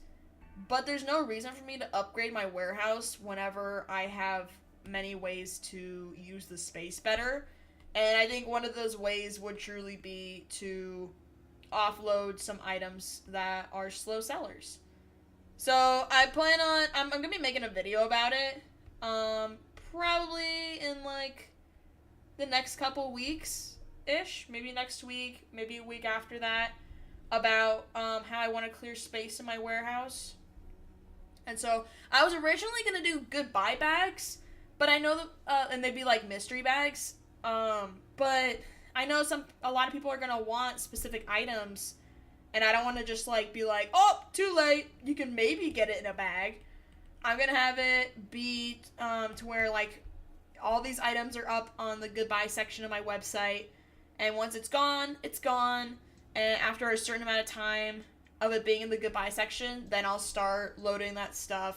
but there's no reason for me to upgrade my warehouse whenever I have many ways to use the space better. And I think one of those ways would truly be to offload some items that are slow sellers. So I plan on, I'm gonna be making a video about it, probably in like the next couple weeks ish, maybe next week, maybe a week after that, about how I want to clear space in my warehouse. And so I was originally gonna do goodbye bags, but I know that, and they'd be like mystery bags, but I know a lot of people are gonna want specific items, and I don't want to just like be like, oh, too late, you can maybe get it in a bag. I'm gonna have it be to where like all these items are up on the goodbye section of my website, and once it's gone, it's gone. And after a certain amount of time of it being in the goodbye section, then I'll start loading that stuff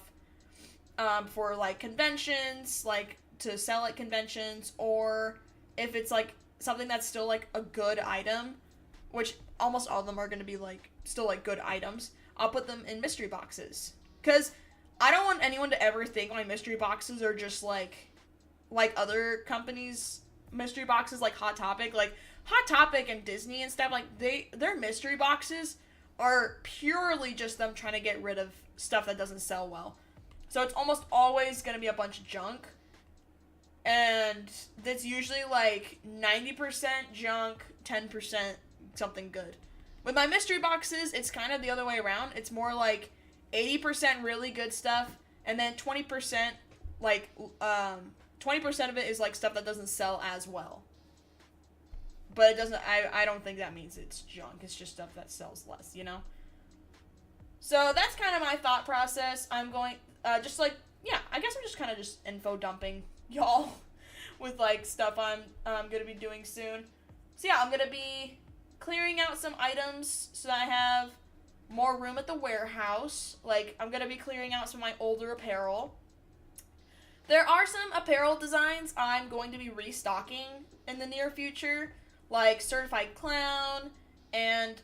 for like conventions, like to sell at conventions, or if it's like something that's still like a good item, which almost all of them are going to be like still like good items, I'll put them in mystery boxes. Because I don't want anyone to ever think my mystery boxes are just like other companies' mystery boxes, like Hot Topic. Like Hot Topic and Disney and stuff, like their mystery boxes are purely just them trying to get rid of stuff that doesn't sell well. So it's almost always going to be a bunch of junk. And that's usually like 90% junk, 10% something good. With my mystery boxes, it's kind of the other way around. It's more like 80% really good stuff, and then 20% like 20% of it is like stuff that doesn't sell as well. But it doesn't, I don't think that means it's junk. It's just stuff that sells less, you know? So that's kind of my thought process. I'm going, just like, yeah, I guess I'm just kind of just info dumping y'all with like stuff I'm going to be doing soon. So yeah, I'm going to be clearing out some items so that I have more room at the warehouse. Like, I'm going to be clearing out some of my older apparel. There are some apparel designs I'm going to be restocking in the near future, like Certified Clown and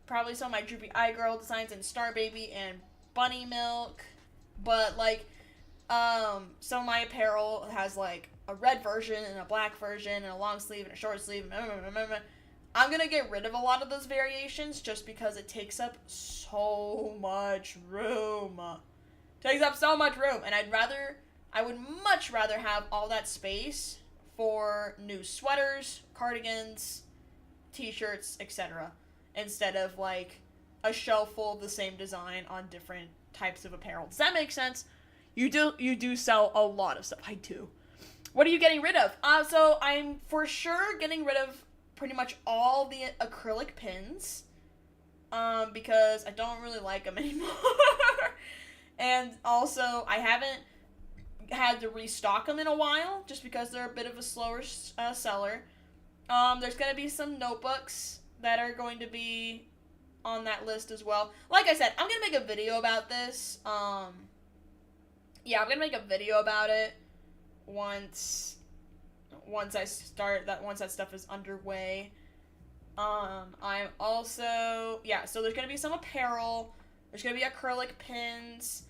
probably some of my Droopy Eye Girl designs and Star Baby and Bunny Milk. But like some of my apparel has like a red version and a black version and a long sleeve and a short sleeve. I'm going to get rid of a lot of those variations just because it takes up so much room. Takes up so much room, and I would much rather have all that space for new sweaters, cardigans, t-shirts, etc. instead of like a shelf full of the same design on different types of apparel. Does that make sense? You do sell a lot of stuff. I do. What are you getting rid of? So I'm for sure getting rid of pretty much all the acrylic pins, because I don't really like them anymore. And also, I haven't had to restock them in a while, just because they're a bit of a slower seller. There's going to be some notebooks that are going to be on that list as well. Like I said, I'm going to make a video about this. Yeah, I'm going to make a video about it once that stuff is underway. I'm also, yeah, so there's going to be some apparel. There's going to be acrylic pins.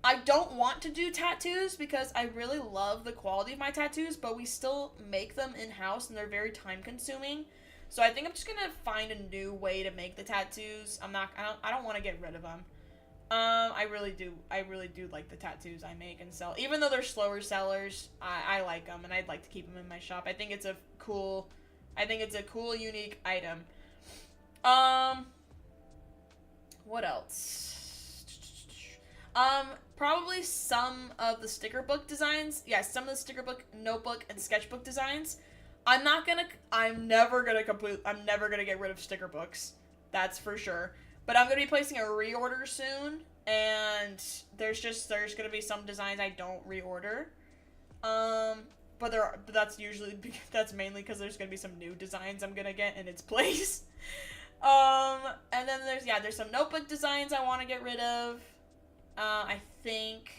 I don't want to do tattoos because I really love the quality of my tattoos, but we still make them in-house and they're very time consuming. So I think I'm just gonna find a new way to make the tattoos. I don't want to get rid of them. I really do like the tattoos I make and sell. Even though they're slower sellers, I like them and I'd like to keep them in my shop. I think it's a cool, unique item. What else? Probably some of the sticker book designs. Yeah, some of the sticker book, notebook, and sketchbook designs. I'm never gonna get rid of sticker books. That's for sure. But I'm gonna be placing a reorder soon, and there's gonna be some designs I don't reorder. But that's mainly because there's gonna be some new designs I'm gonna get in its place. And then there's some notebook designs I want to get rid of. I think,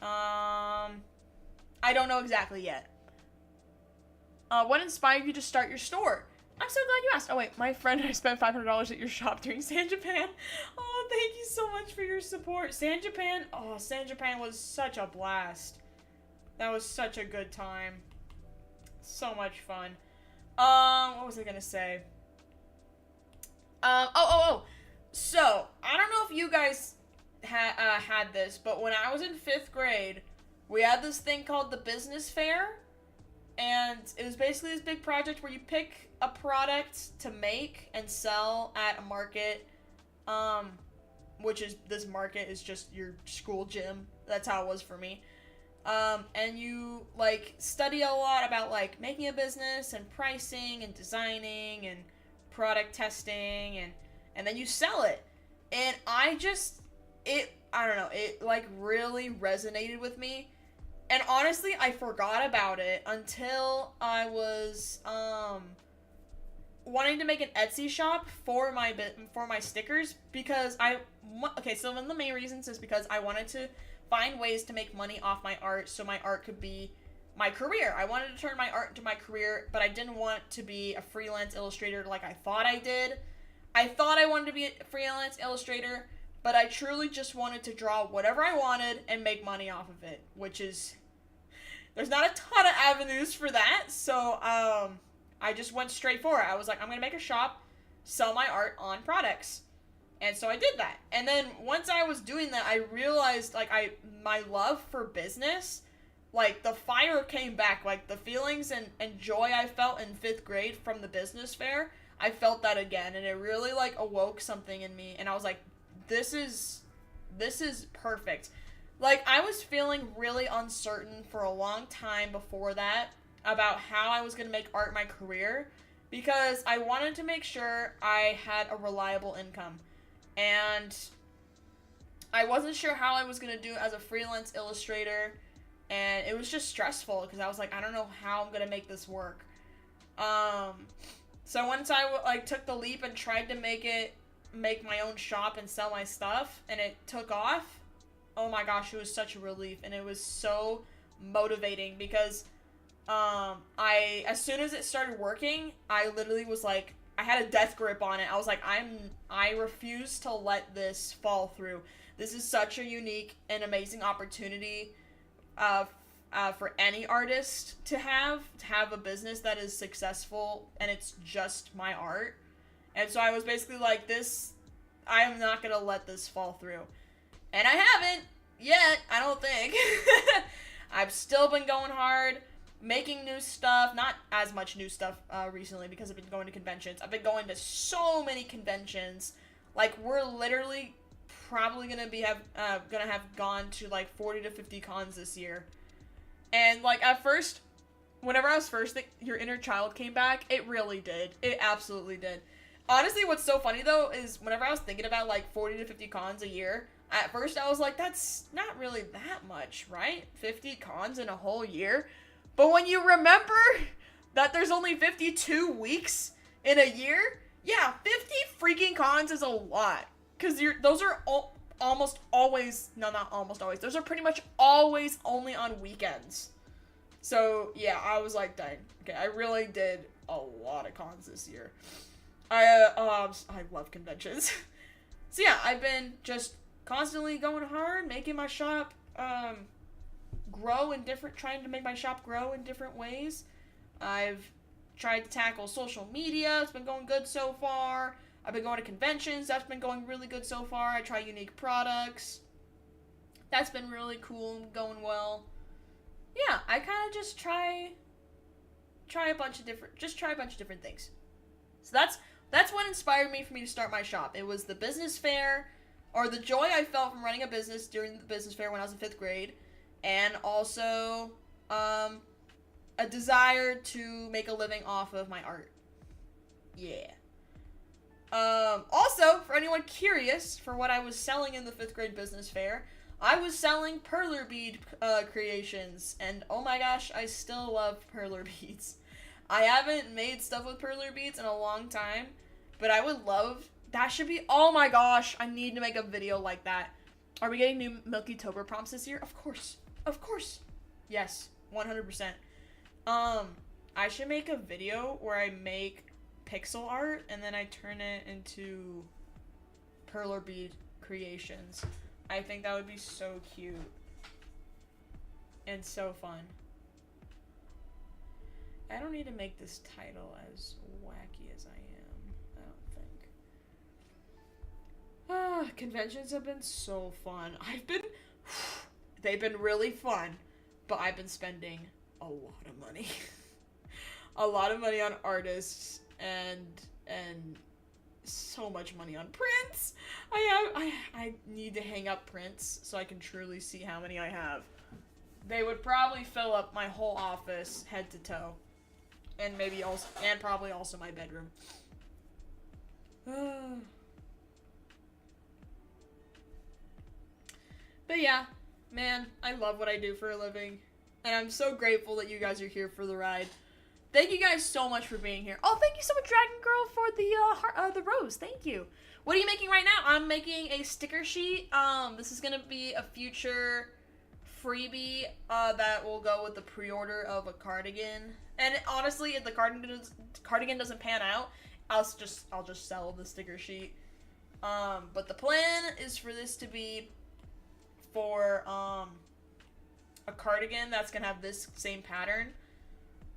I don't know exactly yet. What inspired you to start your store? I'm so glad you asked. Oh wait, my friend and I spent $500 at your shop during San Japan. Oh, thank you so much for your support. San Japan was such a blast. That was such a good time. So much fun. What was I gonna say? So, I don't know if you guys had this, but when I was in 5th grade, we had this thing called the business fair, and it was basically this big project where you pick a product to make and sell at a market, this market is just your school gym. That's how it was for me. And you, like, study a lot about, like, making a business and pricing and designing and product testing, and then you sell it. And I don't know, it like really resonated with me. And honestly, I forgot about it until I was wanting to make an Etsy shop for my stickers, because so one of the main reasons is because I wanted to find ways to make money off my art so my art could be my career. I wanted to turn my art into my career, but I didn't want to be a freelance illustrator like I thought I did. I thought I wanted to be a freelance illustrator, but I truly just wanted to draw whatever I wanted and make money off of it, which is, there's not a ton of avenues for that, so I just went straight for it. I was like, I'm going to make a shop, sell my art on products. And so I did that. And then once I was doing that, I realized, like, my love for business, like, the fire came back. Like, the feelings and joy I felt in 5th grade from the business fair, I felt that again. And it really, like, awoke something in me. And I was like, this is perfect. Like, I was feeling really uncertain for a long time before that about how I was going to make art my career, because I wanted to make sure I had a reliable income. And I wasn't sure how I was going to do as a freelance illustrator, and it was just stressful because I was like, I don't know how I'm going to make this work. So once I took the leap and tried to make my own shop and sell my stuff, and it took off, oh my gosh, it was such a relief, and it was so motivating because as soon as it started working, I literally was like, I had a death grip on it. I was like, I refuse to let this fall through. This is such a unique and amazing opportunity for any artist to have a business that is successful and it's just my art. And so I was basically like, I am not going to let this fall through. And I haven't yet, I don't think. I've still been going hard, making new stuff, not as much new stuff recently because I've been going to conventions. I've been going to so many conventions. Like, we're literally probably gonna have gone to like 40 to 50 cons this year. And like at first, whenever I was your inner child came back, it really did. It absolutely did. Honestly, what's so funny though is whenever I was thinking about like 40 to 50 cons a year, at first I was like, that's not really that much, right? 50 cons in a whole year. But when you remember that there's only 52 weeks in a year, yeah, 50 freaking cons is a lot. Because those are almost always, no, not almost always, those are pretty much always only on weekends. So, yeah, I was like, dang, okay, I really did a lot of cons this year. I love conventions. So, yeah, I've been just constantly going hard, making my shop trying to make my shop grow in different ways. I've tried to tackle social media. It's been going good so far. I've been going to conventions. That's been going really good so far. I try unique products. That's been really cool and going well. Yeah, I kind of just try a bunch of different things. So that's what inspired me for me to start my shop. It was the business fair, or the joy I felt from running a business during the business fair when I was in 5th grade, and also a desire to make a living off of my art. Yeah. Also, for anyone curious for what I was selling in the 5th grade business fair, I was selling perler bead creations, and oh my gosh, I still love perler beads. I haven't made stuff with perler beads in a long time, but I would love, that should be, oh my gosh, I need to make a video like that. Are we getting new Milky Tober prompts this year? Of course. Of course. Yes, 100%. I should make a video where I make pixel art and then I turn it into perler bead creations. I think that would be so cute and so fun. I don't need to make this title as wacky as I am, I don't think. Conventions have been so fun. They've been really fun, but I've been spending a lot of money. A lot of money on artists and so much money on prints. I need to hang up prints so I can truly see how many I have. They would probably fill up my whole office head to toe. And probably also my bedroom. But yeah, man, I love what I do for a living. And I'm so grateful that you guys are here for the ride. Thank you guys so much for being here. Oh, thank you so much, Dragon Girl, for the rose. Thank you. What are you making right now? I'm making a sticker sheet. This is gonna be a future freebie that will go with the pre-order of a cardigan. And honestly, if the cardigan doesn't pan out, I'll just sell the sticker sheet. But the plan is for this to be for a cardigan that's gonna have this same pattern.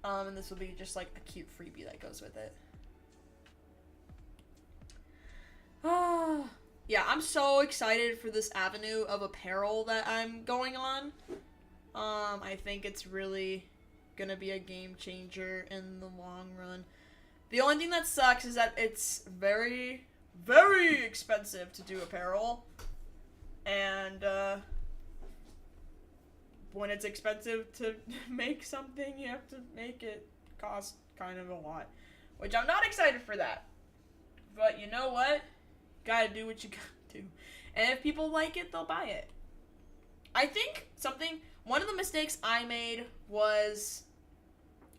And this will be just like a cute freebie that goes with it. Yeah, I'm so excited for this avenue of apparel that I'm going on. I think it's really gonna be a game changer in the long run. The only thing that sucks is that it's very, very expensive to do apparel. And, when it's expensive to make something, you have to make it cost kind of a lot. Which I'm not excited for that. But you know what? Gotta do what you gotta do. And if people like it, they'll buy it. I think one of the mistakes I made was,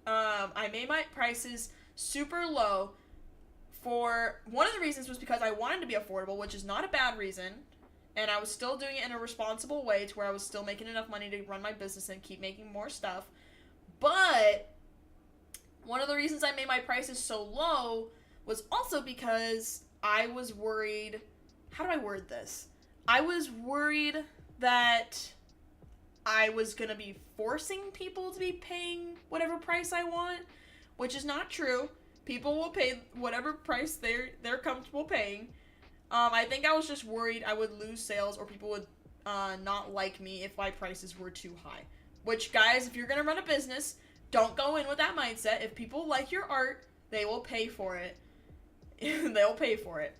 I made my prices super low one of the reasons was because I wanted to be affordable, which is not a bad reason. And I was still doing it in a responsible way to where I was still making enough money to run my business and keep making more stuff. But one of the reasons I made my prices so low was also because I was worried. How do I word this? I was worried that I was going to be forcing people to be paying whatever price I want, which is not true. People will pay whatever price they're comfortable paying. I think I was just worried I would lose sales or people would not like me if my prices were too high. Which, guys, if you're going to run a business, don't go in with that mindset. If people like your art, they will pay for it. They'll pay for it.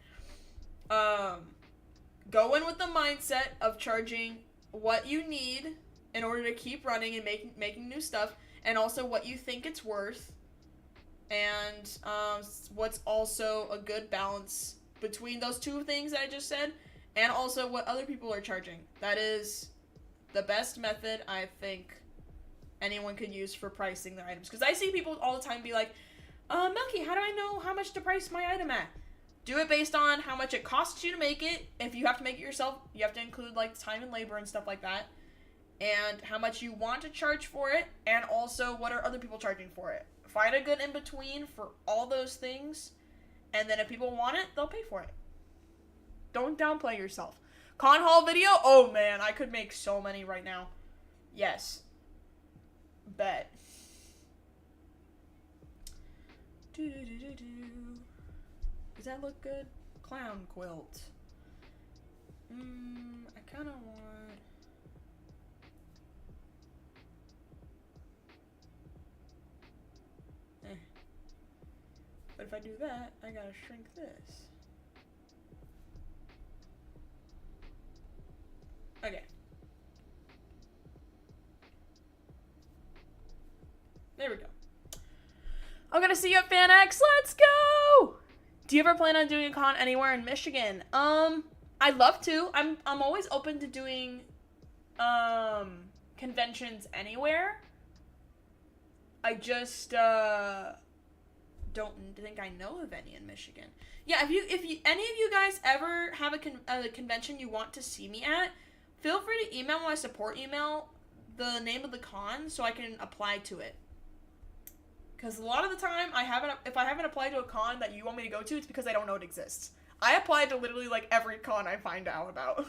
Go in with the mindset of charging what you need in order to keep running and making new stuff, and also what you think it's worth, and what's also a good balance between those two things that I just said, and also what other people are charging. That is the best method I think anyone could use for pricing their items. Because I see people all the time be like, Milky, how do I know how much to price my item at? Do it based on how much it costs you to make it. If you have to make it yourself, you have to include like time and labor and stuff like that. And how much you want to charge for it, and also what are other people charging for it. Find a good in-between for all those things, and then if people want it, they'll pay for it. Don't downplay yourself. Con haul video? Oh man, I could make so many right now. Yes. Bet. Does that look good? Clown quilt. I kind of want... But if I do that, I gotta shrink this. Okay. There we go. I'm gonna see you at FanX. Let's go! Do you ever plan on doing a con anywhere in Michigan? I'd love to. I'm always open to doing conventions anywhere. I just don't think I know of any in Michigan. Yeah, if you any of you guys ever have a convention you want to see me at, feel free to email my support email the name of the con so I can apply to it. Because a lot of the time, if I haven't applied to a con that you want me to go to, it's because I don't know it exists. I applied to literally, like, every con I find out about.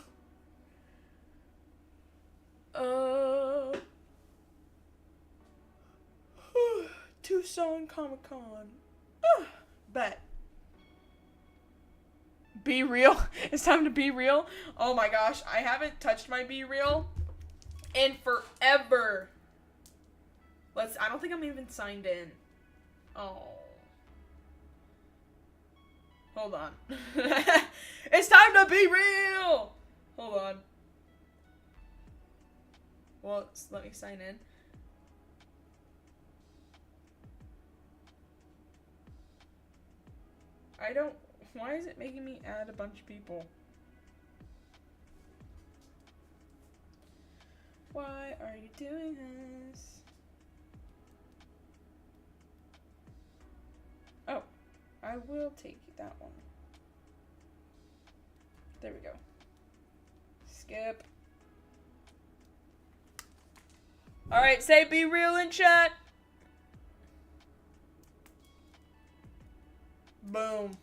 Tucson Comic-Con. Bet. Be real. It's time to be real. Oh my gosh, I haven't touched my Be Real in forever. I don't think I'm even signed in. Oh. Hold on. It's time to be real! Hold on. Well, let me sign in. Why is it making me add a bunch of people? Why are you doing this? Oh, I will take that one. There we go. Skip. Alright, say be real in chat. Boom.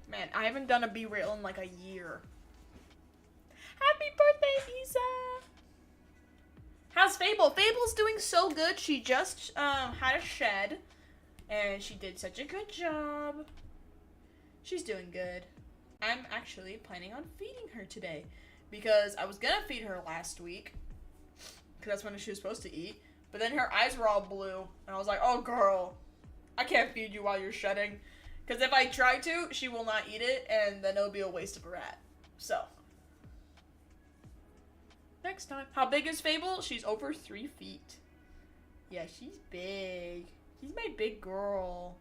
Man, I haven't done a Be Real in like a year. Happy birthday, Isa! How's Fable? Fable's doing so good. She just had a shed, and she did such a good job. She's doing good. I'm actually planning on feeding her today, because I was gonna feed her last week, because that's when she was supposed to eat, but then her eyes were all blue, and I was like, oh girl, I can't feed you while you're shedding, because if I try to, she will not eat it, and then it'll be a waste of a rat. So, next time. How big is Fable? She's over 3 feet. Yeah, she's big. She's my big girl.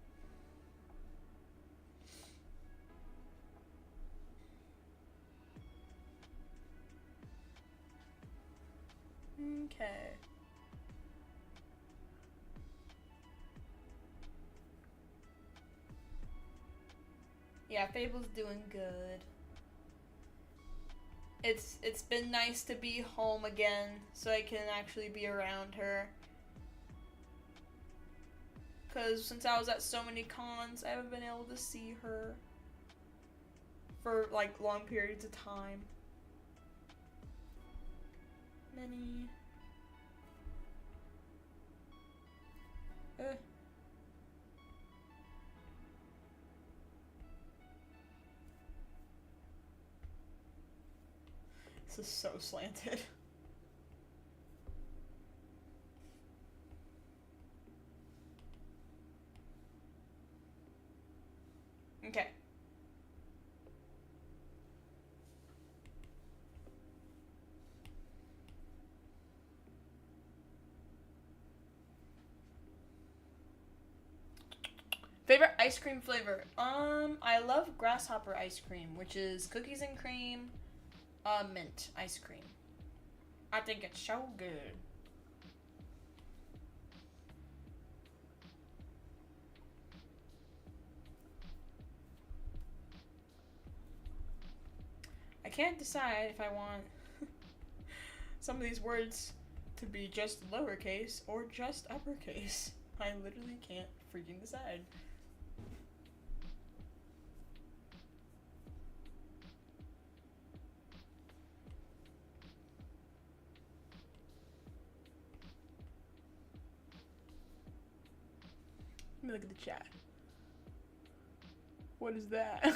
Okay. Yeah, Fable's doing good. It's been nice to be home again, so I can actually be around her. Because since I was at so many cons, I haven't been able to see her for, like, long periods of time. Many. This is so slanted. Okay. Favorite ice cream flavor? I love grasshopper ice cream, which is cookies and cream, mint ice cream. I think it's so good. I can't decide if I want some of these words to be just lowercase or just uppercase. I literally can't freaking decide. Let me look at the chat. What is that?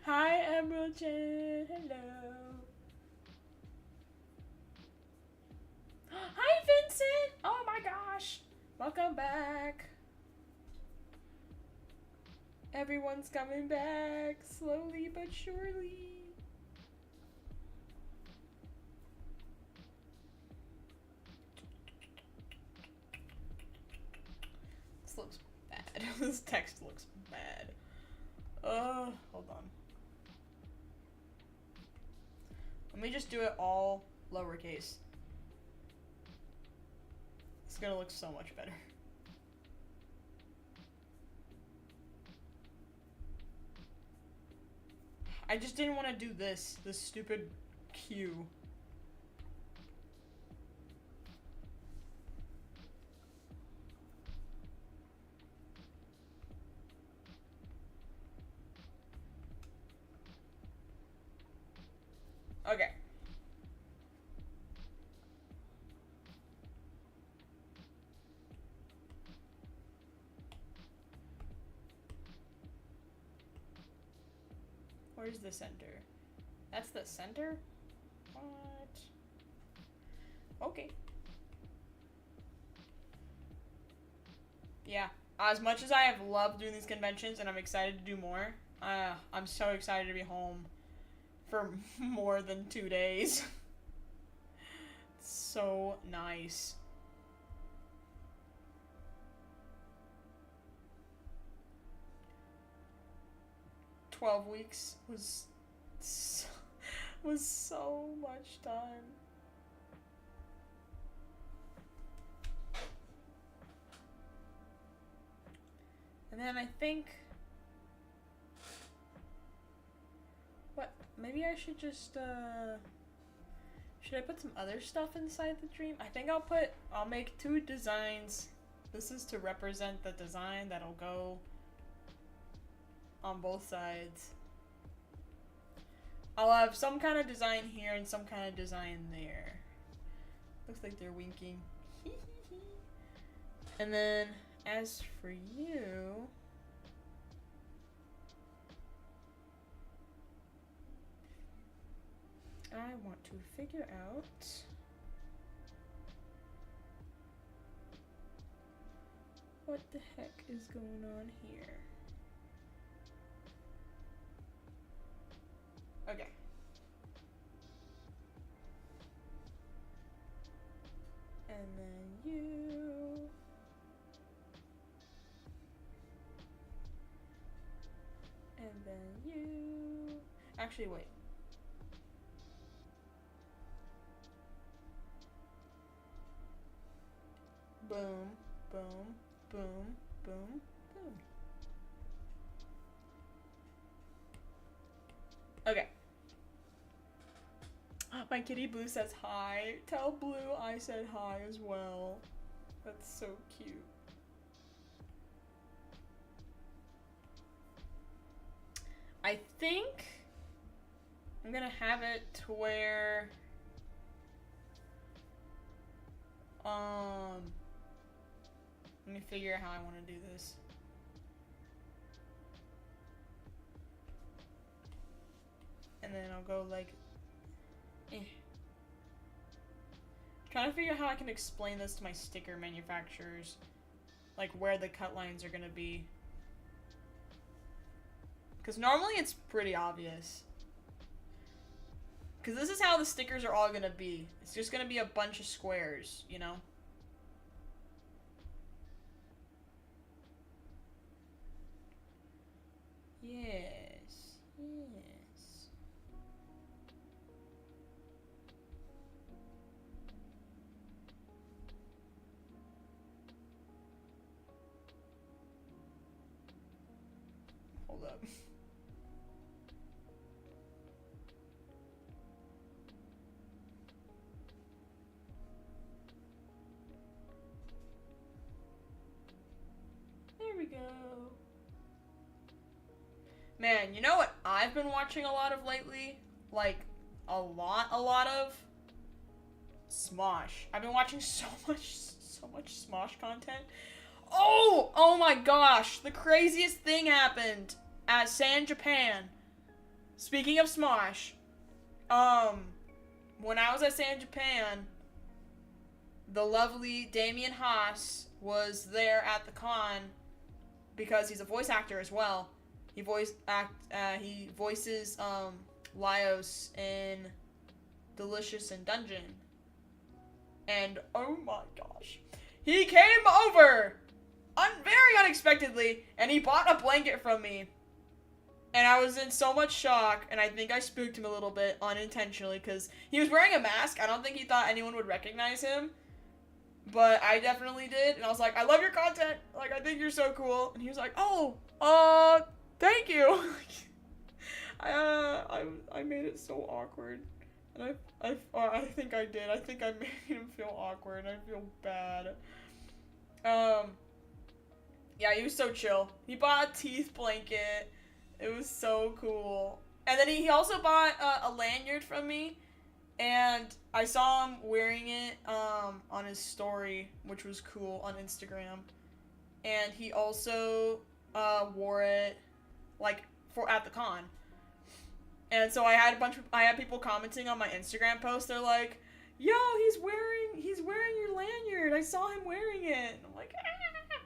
Hi, Emerald Chan. Hello. Hi, Vincent. Oh my gosh. Welcome back. Everyone's coming back slowly but surely. This looks bad. This text looks bad. Hold on. Let me just do it all lowercase. It's gonna look so much better. I just didn't want to do this stupid Q. Okay. Where's the center? That's the center? What? Okay. Yeah. As much as I have loved doing these conventions and I'm excited to do more, I'm so excited to be home for more than 2 days. So nice. "12 weeks was so much time. And then I think, what, maybe I should just, should I put some other stuff inside the dream? I think I'll make 2 designs. This is to represent the design that'll go on both sides. I'll have some kind of design here and some kind of design there. Looks like they're winking. And then, as for you, I want to figure out what the heck is going on here. Okay. And then you. And then you. Actually, wait. Boom, boom, boom, boom, boom. Okay. My kitty Blue says hi. Tell Blue I said hi as well. That's so cute. I think I'm gonna have it to where let me figure out how I want to do this. And then I'll go like Trying to figure out how I can explain this to my sticker manufacturers. Like where the cut lines are gonna be. Because normally it's pretty obvious. Because this is how the stickers are all gonna be. It's just gonna be a bunch of squares, you know? Yes. Yes. Hold up. Man, you know what I've been watching a lot of lately? Like, a lot of? Smosh. I've been watching so much Smosh content. Oh my gosh, the craziest thing happened at San Japan. Speaking of Smosh, when I was at San Japan, the lovely Damien Haas was there at the con because he's a voice actor as well. He voices Laios in Delicious in Dungeon. And oh my gosh, he came over very unexpectedly and he bought a blanket from me. And I was in so much shock, and I think I spooked him a little bit unintentionally because he was wearing a mask. I don't think he thought anyone would recognize him, but I definitely did. And I was like, I love your content. Like, I think you're so cool. And he was like, oh, thank you. I made it so awkward. And I think I did. I think I made him feel awkward, and I feel bad. Yeah, he was so chill. He bought a teeth blanket. It was so cool. And then he also bought a lanyard from me, and I saw him wearing it on his story, which was cool, on Instagram. And he also wore it like at the con. And so I had people commenting on my Instagram post. They're like, "Yo, he's wearing your lanyard. I saw him wearing it." And I'm like, ah.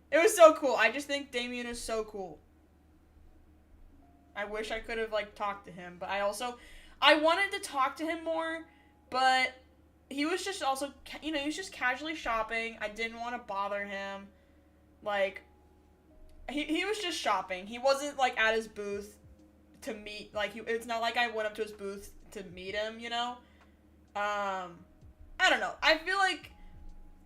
It was so cool. I just think Damien is so cool. I wish I could have like talked to him, but I wanted to talk to him more, but he was just also, he was just casually shopping. I didn't want to bother him. Like, he was just shopping. He wasn't like at his booth to meet, like, it's not like I went up to his booth to meet him, you know? I don't know. I feel like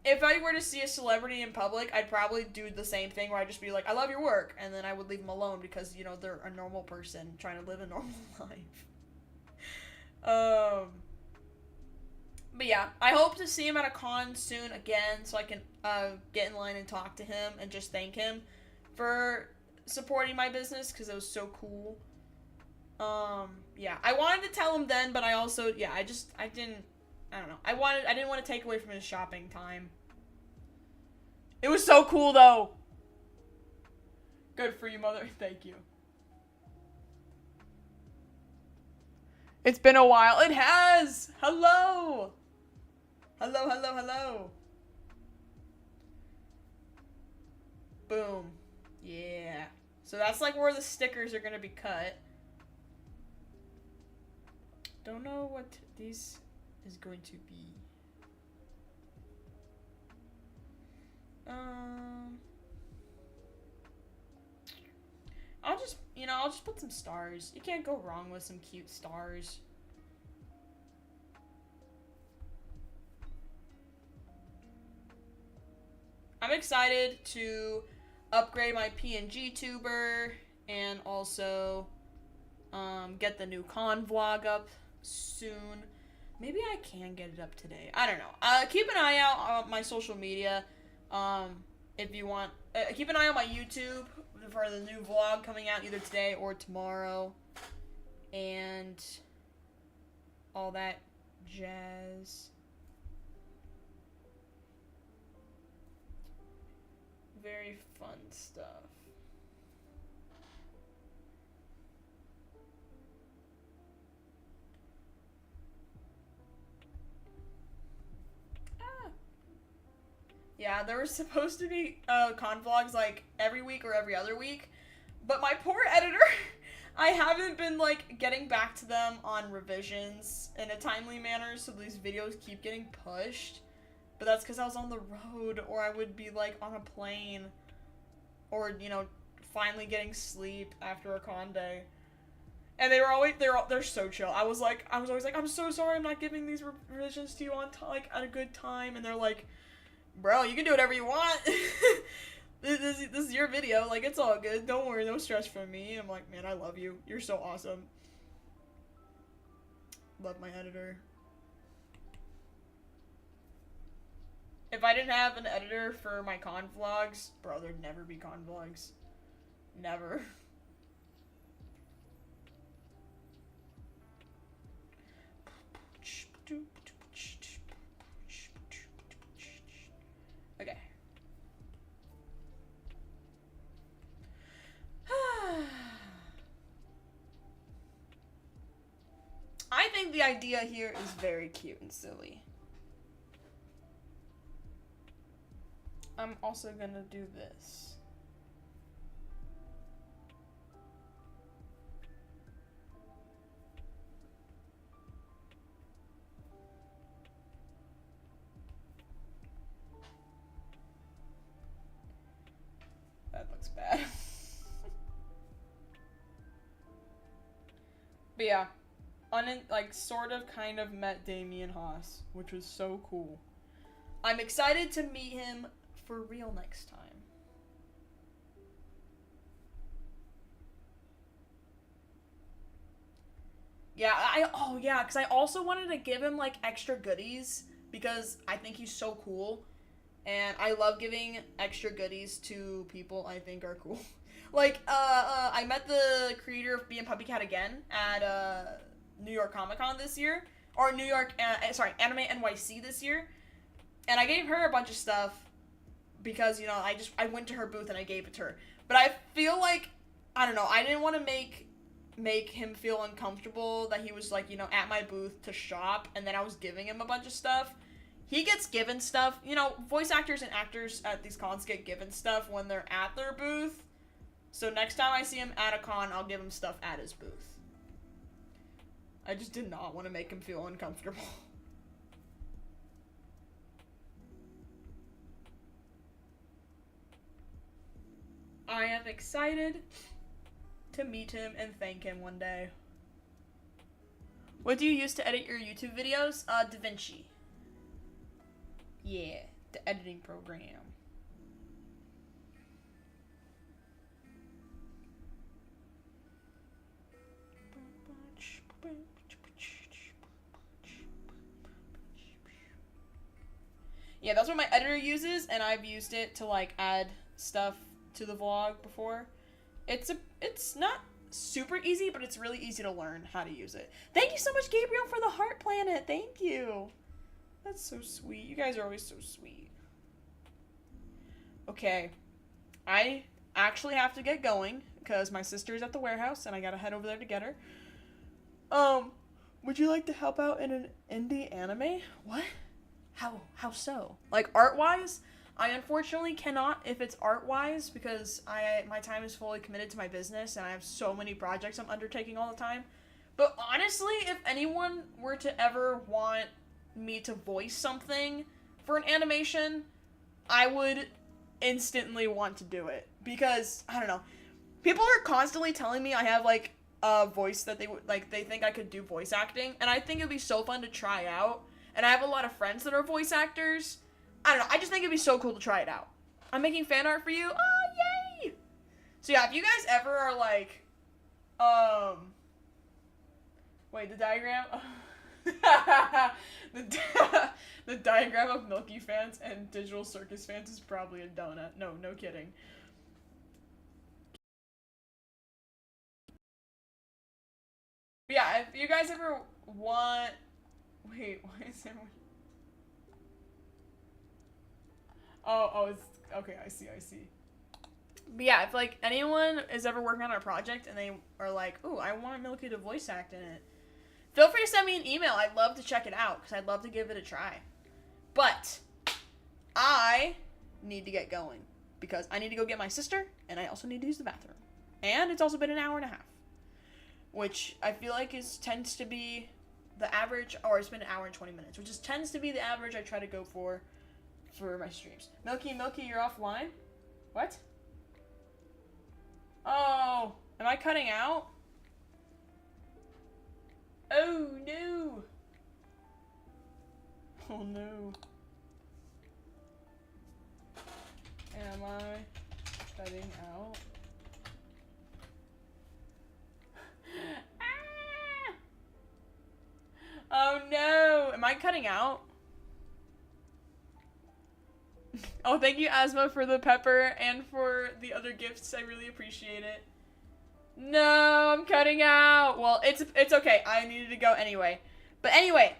if I were to see a celebrity in public, I'd probably do the same thing where I'd just be like, I love your work, and then I would leave them alone because, they're a normal person trying to live a normal life. But yeah, I hope to see him at a con soon again so I can get in line and talk to him and just thank him for supporting my business because it was so cool. Yeah, I wanted to tell him then, but I also, I didn't know. I didn't want to take away from his shopping time. It was so cool, though. Good for you, mother. Thank you. It's been a while. It has! Hello! Hello. Boom. Yeah. So that's like where the stickers are gonna be cut. Don't know what these is going to be. I'll just put some stars. You can't go wrong with some cute stars. I'm excited to upgrade my PNG tuber and also get the new con vlog up soon. Maybe I can get it up today. I don't know. Keep an eye out on my social media. If you want, keep an eye on my YouTube for the new vlog coming out either today or tomorrow. And all that jazz. Very fun stuff. Yeah, there was supposed to be con vlogs like every week or every other week, but my poor editor, I haven't been like getting back to them on revisions in a timely manner, so these videos keep getting pushed. But that's because I was on the road, or I would be like on a plane, or finally getting sleep after a con day. And they're so chill. I was always like, I'm so sorry, I'm not giving these revisions to you on at a good time, and they're like, bro, you can do whatever you want. this is your video. Like, it's all good. Don't worry, no stress from me. I'm like, man, I love you. You're so awesome. Love my editor. If I didn't have an editor for my con vlogs, bro, there'd never be con vlogs. Never. think the idea here is very cute and silly. I'm also gonna do this. That looks bad. But yeah, sort of kind of met Damien Haas, which was so cool. I'm excited to meet him for real next time. Yeah, because I also wanted to give him, like, extra goodies, because I think he's so cool, and I love giving extra goodies to people I think are cool. Like, I met the creator of Being Puppy Cat again at, New York Comic Con this year, or Anime NYC this year, and I gave her a bunch of stuff, because, you know, I went to her booth and I gave it to her. But I feel like, I don't know, I didn't want to make him feel uncomfortable that he was, like, you know, at my booth to shop, and then I was giving him a bunch of stuff. He gets given stuff. You know, voice actors and actors at these cons get given stuff when they're at their booth. So next time I see him at a con, I'll give him stuff at his booth. I just did not want to make him feel uncomfortable. I am excited to meet him and thank him one day. What do you use to edit your YouTube videos? DaVinci. Yeah, the editing program. Yeah, that's what my editor uses, and I've used it to, like, add stuff to the vlog before. It's not super easy, but it's really easy to learn how to use it. Thank you so much, Gabriel, for the heart planet. Thank you. That's so sweet. You guys are always so sweet. Okay. I actually have to get going because my sister's at the warehouse and I gotta head over there to get her. Would you like to help out in an indie anime? What? How so? Like, art-wise? I unfortunately cannot if it's art-wise because my time is fully committed to my business and I have so many projects I'm undertaking all the time. But honestly, if anyone were to ever want me to voice something for an animation, I would instantly want to do it. Because, I don't know, people are constantly telling me I have, like, a voice that they think I could do voice acting, and I think it'd be so fun to try out. And I have a lot of friends that are voice actors. I don't know, I just think it'd be so cool to try it out. I'm making fan art for you. Oh, yay! So yeah, if you guys ever are like, wait, the diagram? The diagram of Milky fans and Digital Circus fans is probably a donut. No kidding. But yeah, if you guys ever want... Wait, why is there... Oh, it's... Okay, I see. But yeah, if, like, anyone is ever working on a project and they are like, ooh, I want Milky to voice act in it, feel free to send me an email. I'd love to check it out, because I'd love to give it a try. But I need to get going, because I need to go get my sister, and I also need to use the bathroom. And it's also been an hour and a half, which I feel like tends to be the average, or it's been an hour and 20 minutes, which tends to be the average I try to go for my streams. Milky, you're offline? What? Oh, am I cutting out? Oh, no. Oh, no. Am I cutting out? Ah! Oh, no. Am I cutting out? Oh, thank you, Asma, for the pepper and for the other gifts. I really appreciate it. No, I'm cutting out. Well, it's okay. I needed to go anyway. But anyway,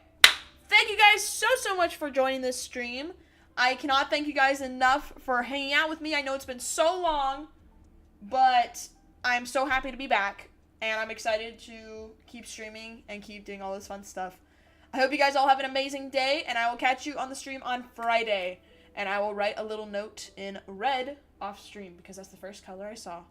thank you guys so much for joining this stream. I cannot thank you guys enough for hanging out with me. I know it's been so long, but I'm so happy to be back. and I'm excited to keep streaming and keep doing all this fun stuff. I hope you guys all have an amazing day, and I will catch you on the stream on Friday. And I will write a little note in red off stream because that's the first color I saw.